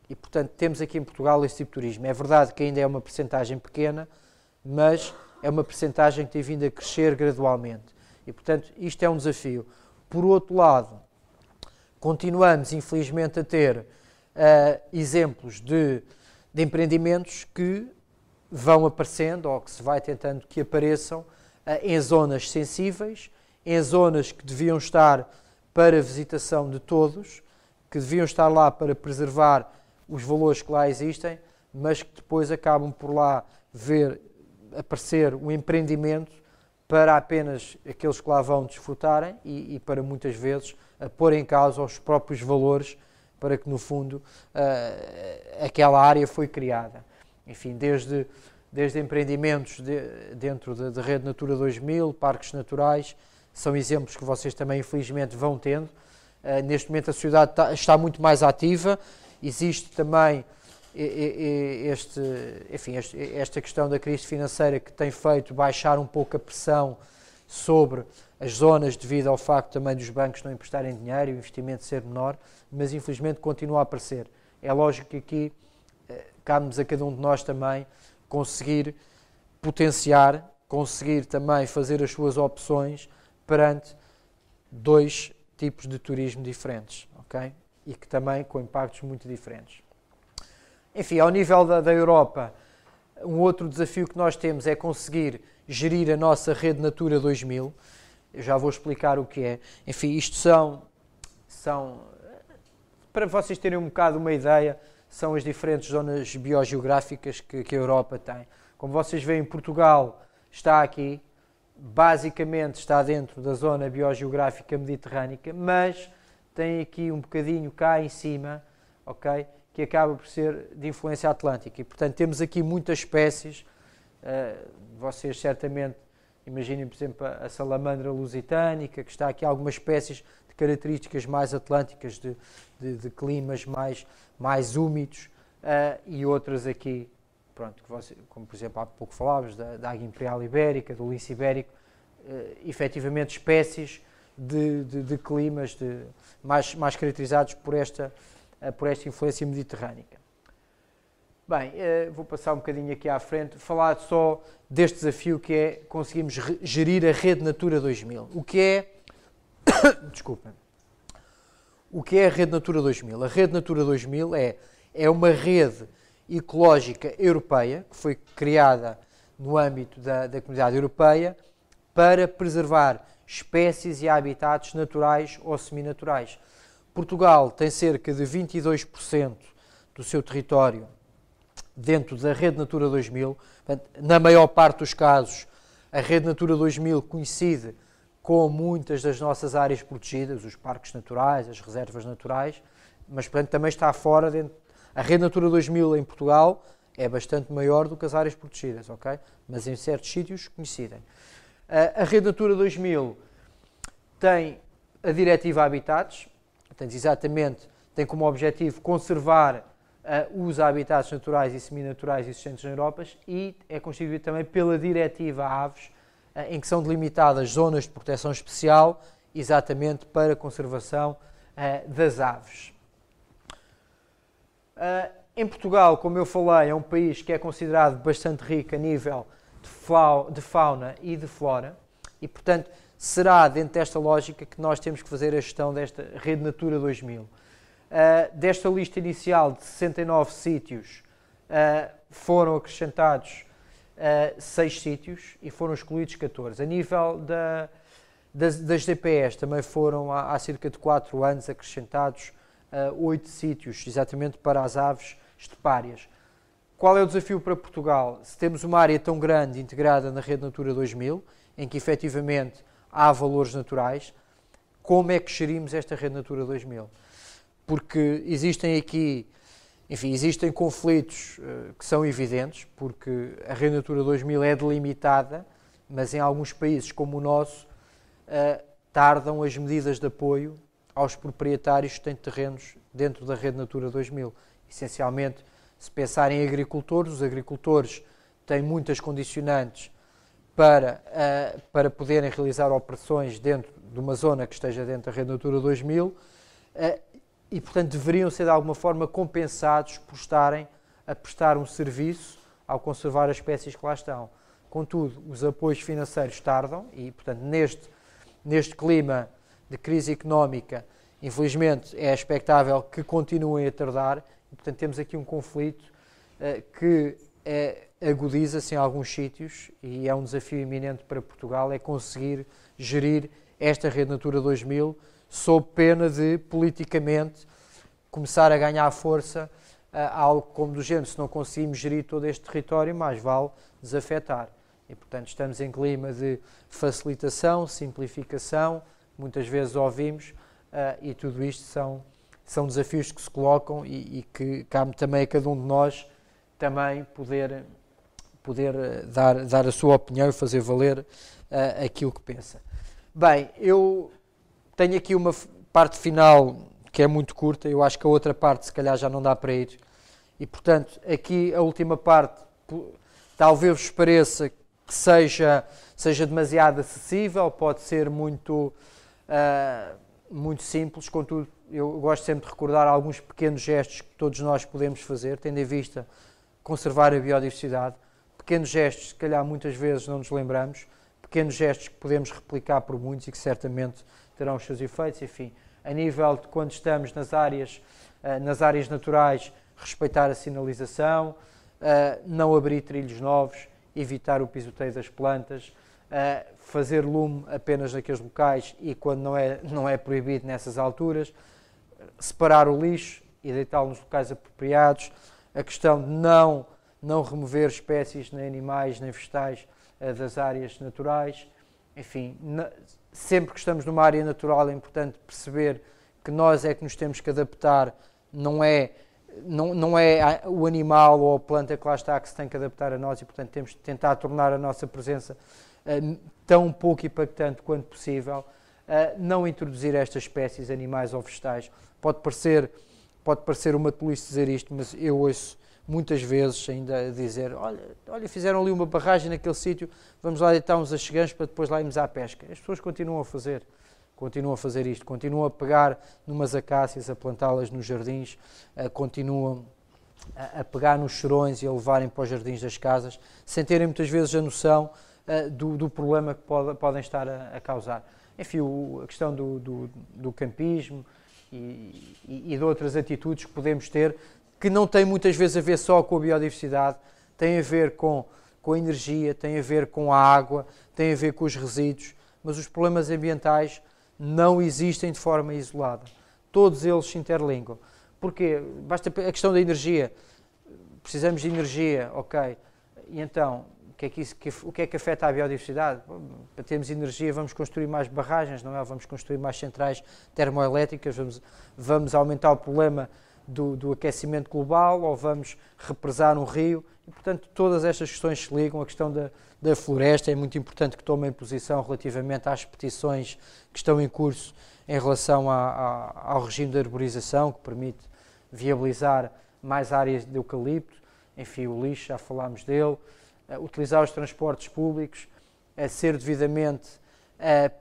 E, portanto, temos aqui em Portugal esse tipo de turismo. É verdade que ainda é uma percentagem pequena, mas é uma percentagem que tem vindo a crescer gradualmente. E, portanto, isto é um desafio. Por outro lado, continuamos, infelizmente, a ter exemplos de empreendimentos que vão aparecendo, ou que se vai tentando que apareçam, em zonas sensíveis, em zonas que deviam estar para visitação de todos, que deviam estar lá para preservar os valores que lá existem, mas que depois acabam por lá aparecer um empreendimento para apenas aqueles que lá vão desfrutarem e para muitas vezes pôr em causa os próprios valores para que no fundo aquela área foi criada. Enfim, desde empreendimentos dentro da Rede Natura 2000, parques naturais, são exemplos que vocês também infelizmente vão tendo. Neste momento a sociedade está muito mais ativa, existe também esta questão da crise financeira que tem feito baixar um pouco a pressão sobre as zonas devido ao facto também dos bancos não emprestarem dinheiro e o investimento ser menor, mas infelizmente continua a aparecer. É lógico que aqui cabe-nos a cada um de nós também conseguir potenciar, conseguir também fazer as suas opções perante dois tipos de turismo diferentes, ok? E que também com impactos muito diferentes. Enfim, ao nível da Europa, um outro desafio que nós temos é conseguir gerir a nossa Rede Natura 2000. Eu já vou explicar o que é. Enfim, isto são para vocês terem um bocado uma ideia, são as diferentes zonas biogeográficas que a Europa tem. Como vocês veem, Portugal está aqui, basicamente está dentro da zona biogeográfica mediterrânica, mas tem aqui um bocadinho cá em cima, ok, que acaba por ser de influência atlântica. E, portanto, temos aqui muitas espécies. Vocês certamente imaginem, por exemplo, a salamandra lusitânica, que está aqui algumas espécies de características mais atlânticas, de climas mais úmidos, e outras aqui, pronto, como por exemplo há pouco falávamos da águia imperial ibérica, do lince ibérico, efetivamente espécies de climas mais caracterizados por esta influência mediterrânica. Bem, vou passar um bocadinho aqui à frente, falar só deste desafio que é conseguirmos gerir a Rede Natura 2000. O que é... Desculpem. O que é a Rede Natura 2000? A Rede Natura 2000 é uma rede ecológica europeia que foi criada no âmbito da Comunidade Europeia para preservar espécies e habitats naturais ou seminaturais. Portugal tem cerca de 22% do seu território dentro da Rede Natura 2000. Portanto, na maior parte dos casos, a Rede Natura 2000 coincide com muitas das nossas áreas protegidas, os parques naturais, as reservas naturais, mas portanto, também está fora dentro. A Rede Natura 2000 em Portugal é bastante maior do que as áreas protegidas, ok? Mas em certos sítios coincidem. A Rede Natura 2000 tem a Diretiva Habitats, portanto, exatamente, tem como objetivo conservar os habitats naturais e seminaturais existentes na Europa, e é constituído também pela Diretiva Aves, em que são delimitadas zonas de proteção especial, exatamente para a conservação das aves. Em Portugal, como eu falei, é um país que é considerado bastante rico a nível de fauna e de flora, e, portanto, será dentro desta lógica que nós temos que fazer a gestão desta Rede Natura 2000. Desta lista inicial de 69 sítios, foram acrescentados 6 sítios e foram excluídos 14. A nível das DPS também foram há cerca de 4 anos acrescentados 8 sítios, exatamente para as aves estepárias. Qual é o desafio para Portugal? Se temos uma área tão grande integrada na Rede Natura 2000, em que efetivamente há valores naturais, como é que gerimos esta Rede Natura 2000? Porque existem aqui, enfim, existem conflitos que são evidentes, porque a Rede Natura 2000 é delimitada, mas em alguns países como o nosso, tardam as medidas de apoio aos proprietários que têm terrenos dentro da Rede Natura 2000. Essencialmente, se pensar em agricultores, os agricultores têm muitas condicionantes para poderem realizar operações dentro de uma zona que esteja dentro da Rede Natura 2000, e, portanto, deveriam ser de alguma forma compensados por estarem a prestar um serviço ao conservar as espécies que lá estão. Contudo, os apoios financeiros tardam e, portanto, neste clima de crise económica, infelizmente, é expectável que continuem a tardar e, portanto, temos aqui um conflito que agudiza-se em alguns sítios e é um desafio iminente para Portugal, é conseguir gerir esta Rede Natura 2000 sob pena de, politicamente, começar a ganhar força algo como do género. Se não conseguimos gerir todo este território, mais vale desafetar. E, portanto, estamos em clima de facilitação, simplificação, muitas vezes ouvimos, e tudo isto são desafios que se colocam e que cabe também a cada um de nós também poder dar a sua opinião e fazer valer aquilo que pensa. Bem, eu tenho aqui uma parte final que é muito curta, eu acho que a outra parte se calhar já não dá para ir, e portanto aqui a última parte talvez vos pareça que seja demasiado acessível, pode ser muito simples, contudo eu gosto sempre de recordar alguns pequenos gestos que todos nós podemos fazer, tendo em vista conservar a biodiversidade, pequenos gestos que se calhar muitas vezes não nos lembramos, pequenos gestos que podemos replicar por muitos e que certamente terão os seus efeitos. Enfim, a nível de quando estamos nas áreas naturais, respeitar a sinalização, não abrir trilhos novos, evitar o pisoteio das plantas, fazer lume apenas naqueles locais e quando não é proibido nessas alturas, separar o lixo, e deitá-lo nos locais apropriados, a questão de não remover espécies, nem animais, nem vegetais das áreas naturais. Enfim, sempre que estamos numa área natural é importante perceber que nós é que nos temos que adaptar, não é o animal ou a planta que lá está que se tem que adaptar a nós e, portanto, temos de tentar tornar a nossa presença tão pouco impactante quanto possível, não introduzir estas espécies, animais ou vegetais. Pode parecer uma tolice dizer isto, mas eu ouço muitas vezes ainda a dizer, olha, fizeram ali uma barragem naquele sítio, vamos lá deitar uns achegantes para depois lá irmos à pesca. As pessoas continuam a fazer isto, continuam a pegar numas acácias, a plantá-las nos jardins, continuam a pegar nos chorões e a levarem para os jardins das casas, sem terem muitas vezes a noção do problema que podem estar a causar. Enfim, a questão do campismo e de outras atitudes que podemos ter, que não tem muitas vezes a ver só com a biodiversidade, tem a ver com a energia, tem a ver com a água, tem a ver com os resíduos, mas os problemas ambientais não existem de forma isolada. Todos eles se interligam. Porquê? Basta a questão da energia. Precisamos de energia, ok. E então, o que é que afeta a biodiversidade? Para termos energia vamos construir mais barragens, não é? Vamos construir mais centrais termoelétricas, vamos aumentar o problema do aquecimento global ou vamos represar um rio. E, portanto, todas estas questões se ligam. A questão da floresta é muito importante que tomem posição relativamente às petições que estão em curso em relação ao regime de arborização, que permite viabilizar mais áreas de eucalipto. Enfim, o lixo, já falámos dele. Utilizar os transportes públicos, ser devidamente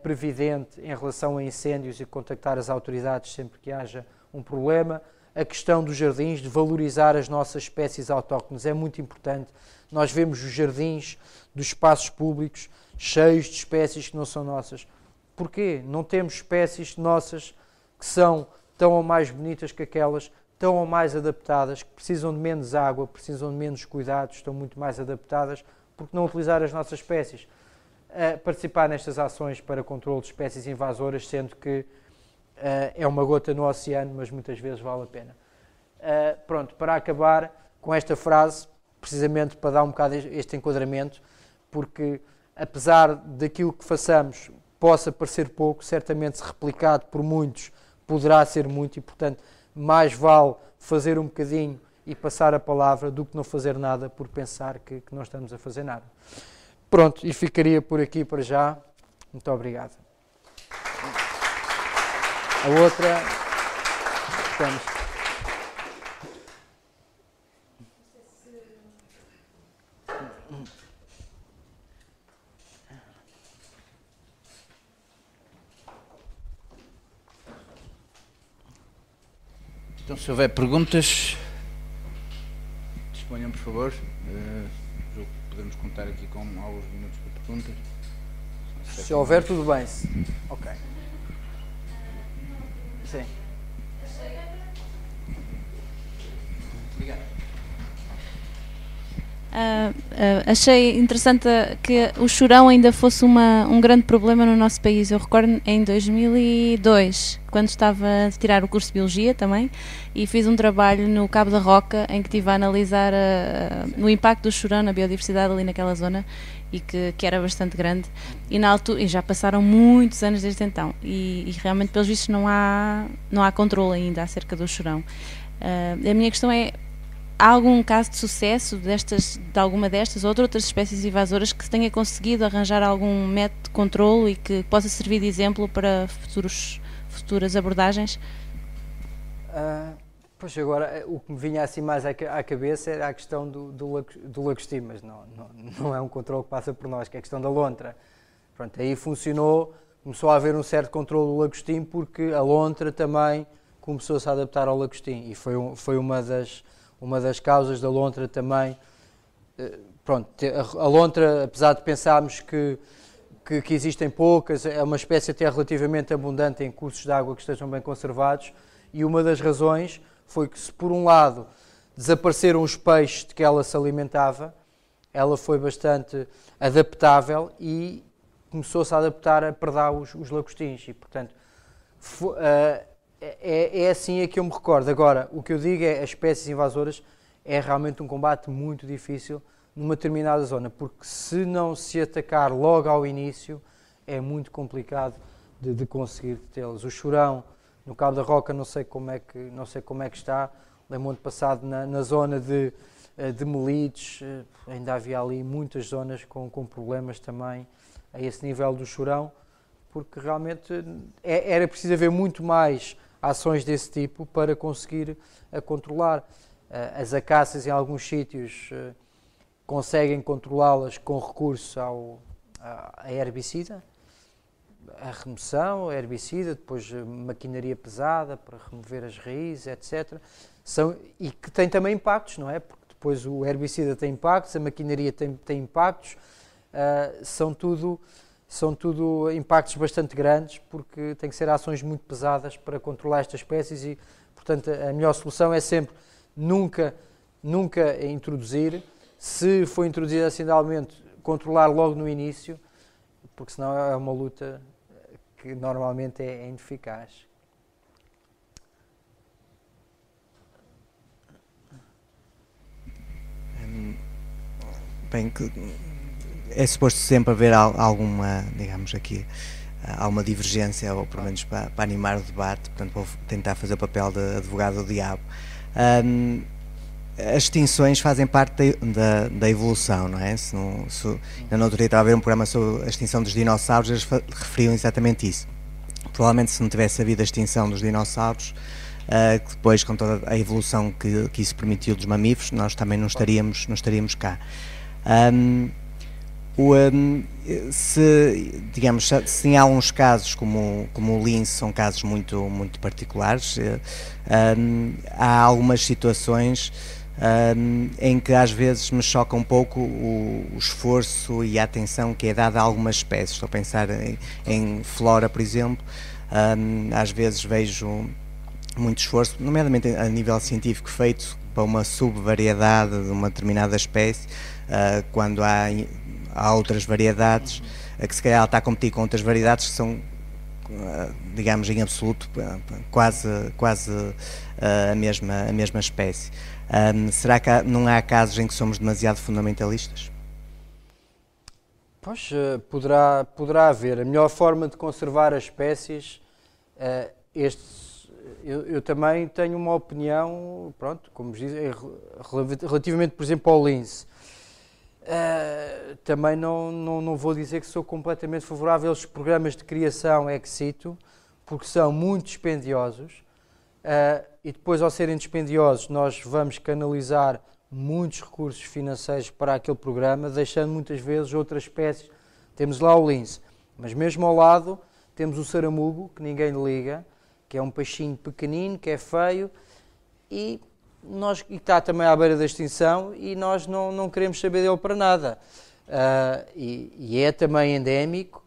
previdente em relação a incêndios e contactar as autoridades sempre que haja um problema. A questão dos jardins, de valorizar as nossas espécies autóctones, é muito importante. Nós vemos os jardins dos espaços públicos cheios de espécies que não são nossas. Porquê? Não temos espécies nossas que são tão ou mais bonitas que aquelas, tão ou mais adaptadas, que precisam de menos água, precisam de menos cuidados, estão muito mais adaptadas, porque não utilizar as nossas espécies? Participar nestas ações para controle de espécies invasoras, sendo que é uma gota no oceano, mas muitas vezes vale a pena. Pronto, para acabar com esta frase, precisamente para dar um bocado este enquadramento, porque apesar daquilo que façamos possa parecer pouco, certamente se replicado por muitos poderá ser muito e, portanto, mais vale fazer um bocadinho e passar a palavra do que não fazer nada por pensar que não estamos a fazer nada. Pronto, e ficaria por aqui para já. Muito obrigado. A outra... Estamos. Então, se houver perguntas, disponham, por favor. Julgo que podemos contar aqui com alguns minutos para perguntas. Se houver, tudo bem. Ok. Sim. Obrigado. Achei interessante que o chorão ainda fosse um grande problema no nosso país. Eu recordo em 2002, quando estava a tirar o curso de Biologia também, e fiz um trabalho no Cabo da Roca, em que estive a analisar o impacto do chorão na biodiversidade ali naquela zona, e que era bastante grande, e na altura, e já passaram muitos anos desde então, e realmente pelos vistos não há controle ainda acerca do chorão. A minha questão é: há algum caso de sucesso de alguma destas ou de outras espécies invasoras que tenha conseguido arranjar algum método de controlo e que possa servir de exemplo para futuras abordagens? Pois agora, o que me vinha assim mais à cabeça era a questão do lagostim, mas não é um controle que passa por nós, que é a questão da lontra. Pronto, aí funcionou, começou a haver um certo controle do lagostim porque a lontra também começou-se a adaptar ao lagostim e foi uma das causas da lontra também. Pronto, a lontra, apesar de pensarmos que existem poucas, é uma espécie até relativamente abundante em cursos de água que estejam bem conservados, e uma das razões foi que, se por um lado desapareceram os peixes de que ela se alimentava, ela foi bastante adaptável e começou-se a adaptar a predar os lagostins, e portanto é assim a que eu me recordo. Agora, o que eu digo é as espécies invasoras é realmente um combate muito difícil numa determinada zona, porque se não se atacar logo ao início, é muito complicado de conseguir tê-los. O churão, no Cabo da Roca, não sei como é que está. Lembro-me ano passado na zona de Melides, ainda havia ali muitas zonas com problemas também a esse nível do churão, porque realmente era preciso haver muito mais ações desse tipo para conseguir controlar. As acácias em alguns sítios conseguem controlá-las com recurso a herbicida, a remoção, a herbicida, depois maquinaria pesada para remover as raízes, etc. E que tem também impactos, não é? Porque depois o herbicida tem impactos, a maquinaria tem impactos, são tudo impactos bastante grandes, porque tem que ser ações muito pesadas para controlar estas espécies e, portanto, a melhor solução é sempre nunca introduzir. Se for introduzido acidentalmente, controlar logo no início, porque senão é uma luta que normalmente é ineficaz. Bem, é suposto sempre haver alguma, digamos aqui, alguma divergência, ou pelo menos para animar o debate, portanto vou tentar fazer o papel de advogado do diabo. As extinções fazem parte da evolução, não é? Na outro dia estava a ver um programa sobre a extinção dos dinossauros, eles referiam exatamente isso. Provavelmente se não tivesse havido a extinção dos dinossauros, depois com toda a evolução que isso permitiu dos mamíferos, nós também não estaríamos cá. Se em alguns casos, como o lince, são casos muito particulares, há algumas situações em que às vezes me choca um pouco o esforço e a atenção que é dada a algumas espécies. Estou a pensar em flora, por exemplo. Às vezes vejo muito esforço, nomeadamente a nível científico, feito para uma subvariedade de uma determinada espécie, quando há outras variedades que se calhar está a competir com outras variedades que são, digamos, em absoluto quase a mesma espécie. Será que não há casos em que somos demasiado fundamentalistas? Pois, poderá haver. A melhor forma de conservar as espécies, eu também tenho uma opinião, pronto, como diz, relativamente, por exemplo, ao lince. Também não vou dizer que sou completamente favorável aos programas de criação ex situ, porque são muito dispendiosos, e depois, ao serem dispendiosos, nós vamos canalizar muitos recursos financeiros para aquele programa, deixando muitas vezes outras espécies. Temos lá o lince, mas mesmo ao lado temos o saramugo, que ninguém liga, que é um peixinho pequenino, que é feio, e está também à beira da extinção, e nós não queremos saber dele para nada. E é também endémico,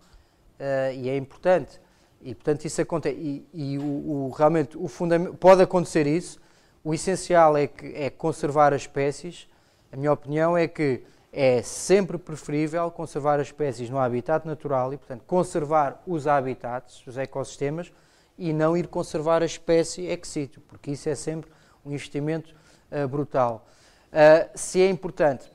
e é importante. E, portanto, isso acontece. Realmente, pode acontecer isso. O essencial é conservar as espécies. A minha opinião é que é sempre preferível conservar as espécies no habitat natural e, portanto, conservar os habitats, os ecossistemas, e não ir conservar a espécie ex situ, porque isso é sempre um investimento brutal. Se é importante,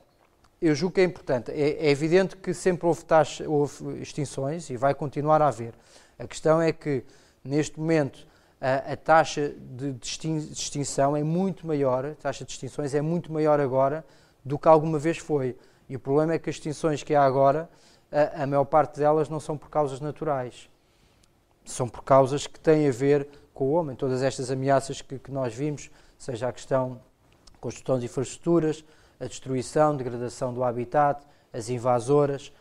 eu julgo que é importante. É evidente que sempre houve extinções e vai continuar a haver. A questão é que, neste momento, a taxa de extinção é muito maior, a taxa de extinções é muito maior agora do que alguma vez foi. E o problema é que as extinções que há agora, a maior parte delas não são por causas naturais. São por causas que têm a ver com o homem. Todas estas ameaças que nós vimos, seja a questão da construção de infraestruturas, a destruição, degradação do habitat, as invasoras,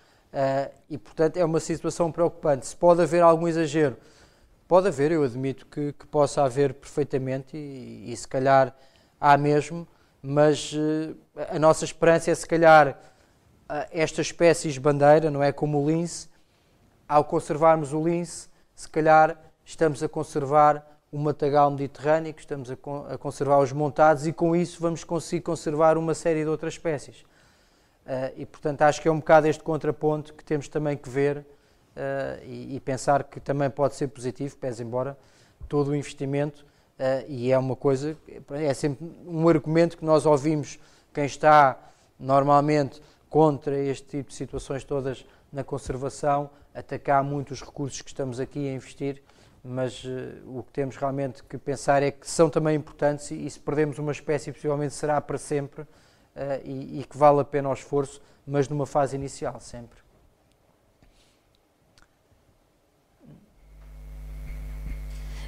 e, portanto, é uma situação preocupante. Se pode haver algum exagero, pode haver, eu admito que possa haver perfeitamente, e se calhar há mesmo, mas a nossa esperança é, se calhar, estas espécies bandeira, não é, como o lince. Ao conservarmos o lince, se calhar estamos a conservar o matagal mediterrâneo, estamos a conservar os montados, e com isso vamos conseguir conservar uma série de outras espécies. E, portanto, acho que é um bocado este contraponto que temos também que ver e pensar que também pode ser positivo, pese embora todo o investimento, e é uma coisa, é sempre um argumento que nós ouvimos quem está normalmente contra este tipo de situações todas na conservação, atacar muito os recursos que estamos aqui a investir, mas o que temos realmente que pensar é que são também importantes e se perdermos uma espécie possivelmente será para sempre, e que vale a pena o esforço, mas numa fase inicial sempre.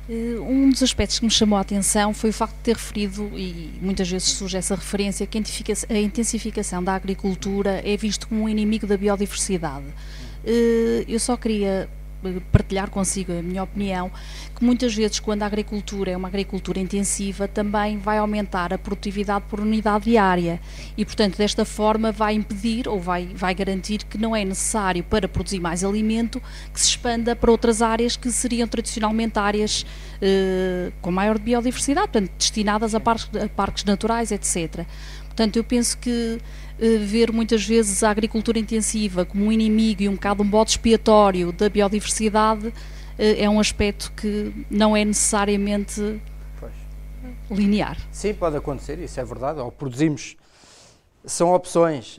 Um dos aspectos que me chamou a atenção foi o facto de ter referido, e muitas vezes surge essa referência, que a intensificação da agricultura é visto como um inimigo da biodiversidade. Eu só queria partilhar consigo a minha opinião, que muitas vezes quando a agricultura é uma agricultura intensiva também vai aumentar a produtividade por unidade diária e portanto desta forma vai impedir ou vai garantir que não é necessário para produzir mais alimento que se expanda para outras áreas que seriam tradicionalmente áreas com maior biodiversidade, portanto destinadas a parques naturais, etc. Portanto eu penso que ver muitas vezes a agricultura intensiva como um inimigo e um bocado um bode expiatório da biodiversidade é um aspecto que não é necessariamente linear. Sim, pode acontecer, isso é verdade, ou produzimos, são opções,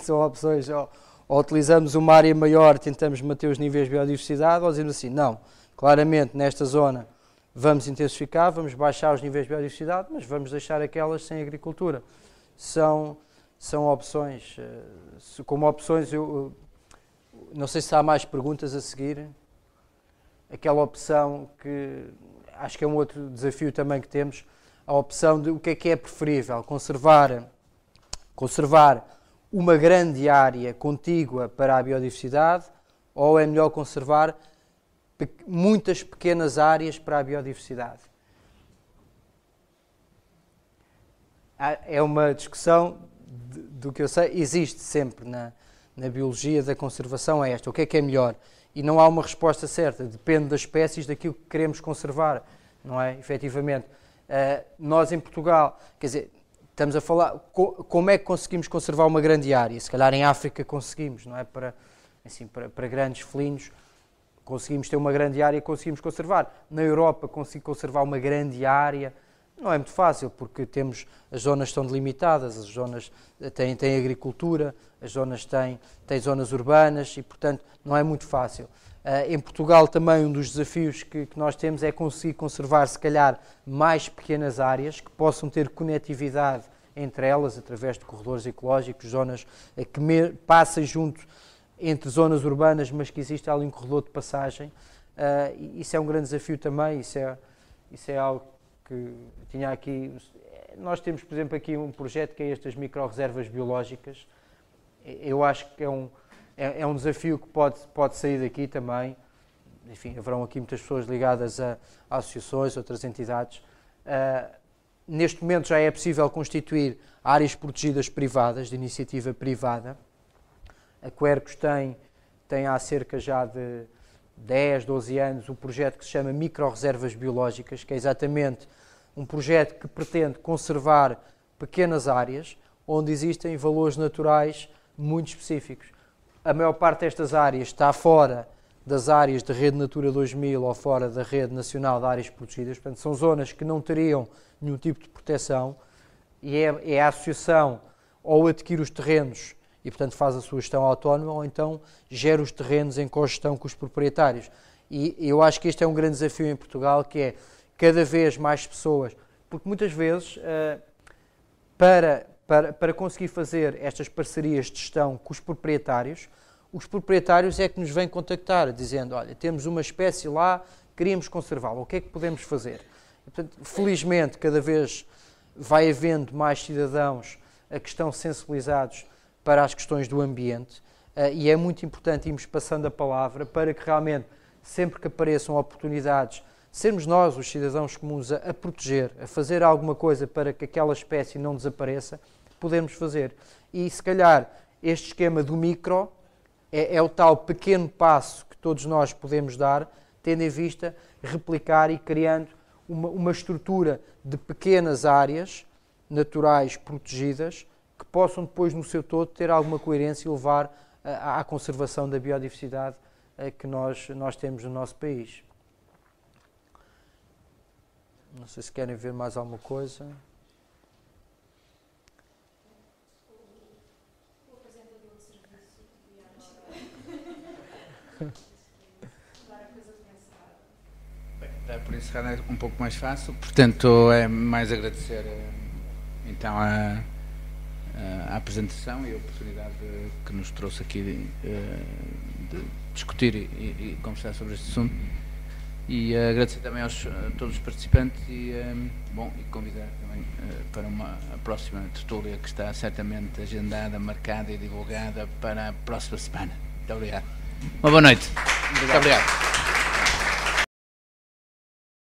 são opções, ou utilizamos uma área maior, tentamos manter os níveis de biodiversidade, ou dizemos assim, não, claramente nesta zona vamos intensificar, vamos baixar os níveis de biodiversidade, mas vamos deixar aquelas sem agricultura. São opções, como opções, eu não sei se há mais perguntas a seguir, aquela opção que acho que é um outro desafio também que temos, a opção de o que é preferível, conservar uma grande área contígua para a biodiversidade ou é melhor conservar muitas pequenas áreas para a biodiversidade. É uma discussão, do que eu sei, existe sempre na biologia da conservação é esta, o que é melhor? E não há uma resposta certa, depende das espécies, daquilo que queremos conservar, não é? Efetivamente, nós em Portugal, quer dizer, estamos a falar, como é que conseguimos conservar uma grande área? Se calhar em África conseguimos, não é? Para grandes felinos, conseguimos ter uma grande área e conseguimos conservar. Na Europa, consigo conservar uma grande área. Não é muito fácil, porque as zonas estão delimitadas, as zonas têm agricultura, as zonas têm zonas urbanas e, portanto, não é muito fácil. Em Portugal também um dos desafios que nós temos é conseguir conservar, se calhar, mais pequenas áreas que possam ter conectividade entre elas, através de corredores ecológicos, zonas que passem junto entre zonas urbanas, mas que existe ali um corredor de passagem. Isso é um grande desafio também, isso é algo que tinha aqui. Nós temos, por exemplo, aqui um projeto que é estas micro-reservas biológicas. Eu acho que é um desafio que pode sair daqui também. Enfim, haverão aqui muitas pessoas ligadas a associações, outras entidades. Neste momento já é possível constituir áreas protegidas privadas, de iniciativa privada. A Quercus tem há cerca já de 10, 12 anos, um projeto que se chama Micro-Reservas Biológicas, que é exatamente um projeto que pretende conservar pequenas áreas onde existem valores naturais muito específicos. A maior parte destas áreas está fora das áreas da Rede Natura 2000 ou fora da Rede Nacional de Áreas Protegidas, portanto são zonas que não teriam nenhum tipo de proteção e é a associação ou adquire os terrenos e, portanto, faz a sua gestão autónoma, ou então gera os terrenos em cogestão com os proprietários. E eu acho que este é um grande desafio em Portugal, que é cada vez mais pessoas, porque muitas vezes, para conseguir fazer estas parcerias de gestão com os proprietários é que nos vêm contactar, dizendo, olha, temos uma espécie lá, queríamos conservá-la, o que é que podemos fazer? E, portanto, felizmente, cada vez vai havendo mais cidadãos que estão sensibilizados para as questões do ambiente e é muito importante irmos passando a palavra para que realmente, sempre que apareçam oportunidades, sermos nós, os cidadãos comuns, a proteger, a fazer alguma coisa para que aquela espécie não desapareça, podermos fazer. E se calhar este esquema do micro é o tal pequeno passo que todos nós podemos dar, tendo em vista replicar e criando uma estrutura de pequenas áreas naturais protegidas que possam depois, no seu todo, ter alguma coerência e levar à conservação da biodiversidade que nós temos no nosso país. Não sei se querem ver mais alguma coisa. Bem, por encerrar é um pouco mais fácil, portanto é mais agradecer então a apresentação e a oportunidade que nos trouxe aqui de discutir e conversar sobre este assunto, e agradecer também a todos os participantes e convidar também para a próxima tertúlia, que está certamente agendada, marcada e divulgada para a próxima semana. Muito obrigado. Uma boa noite. Muito obrigado.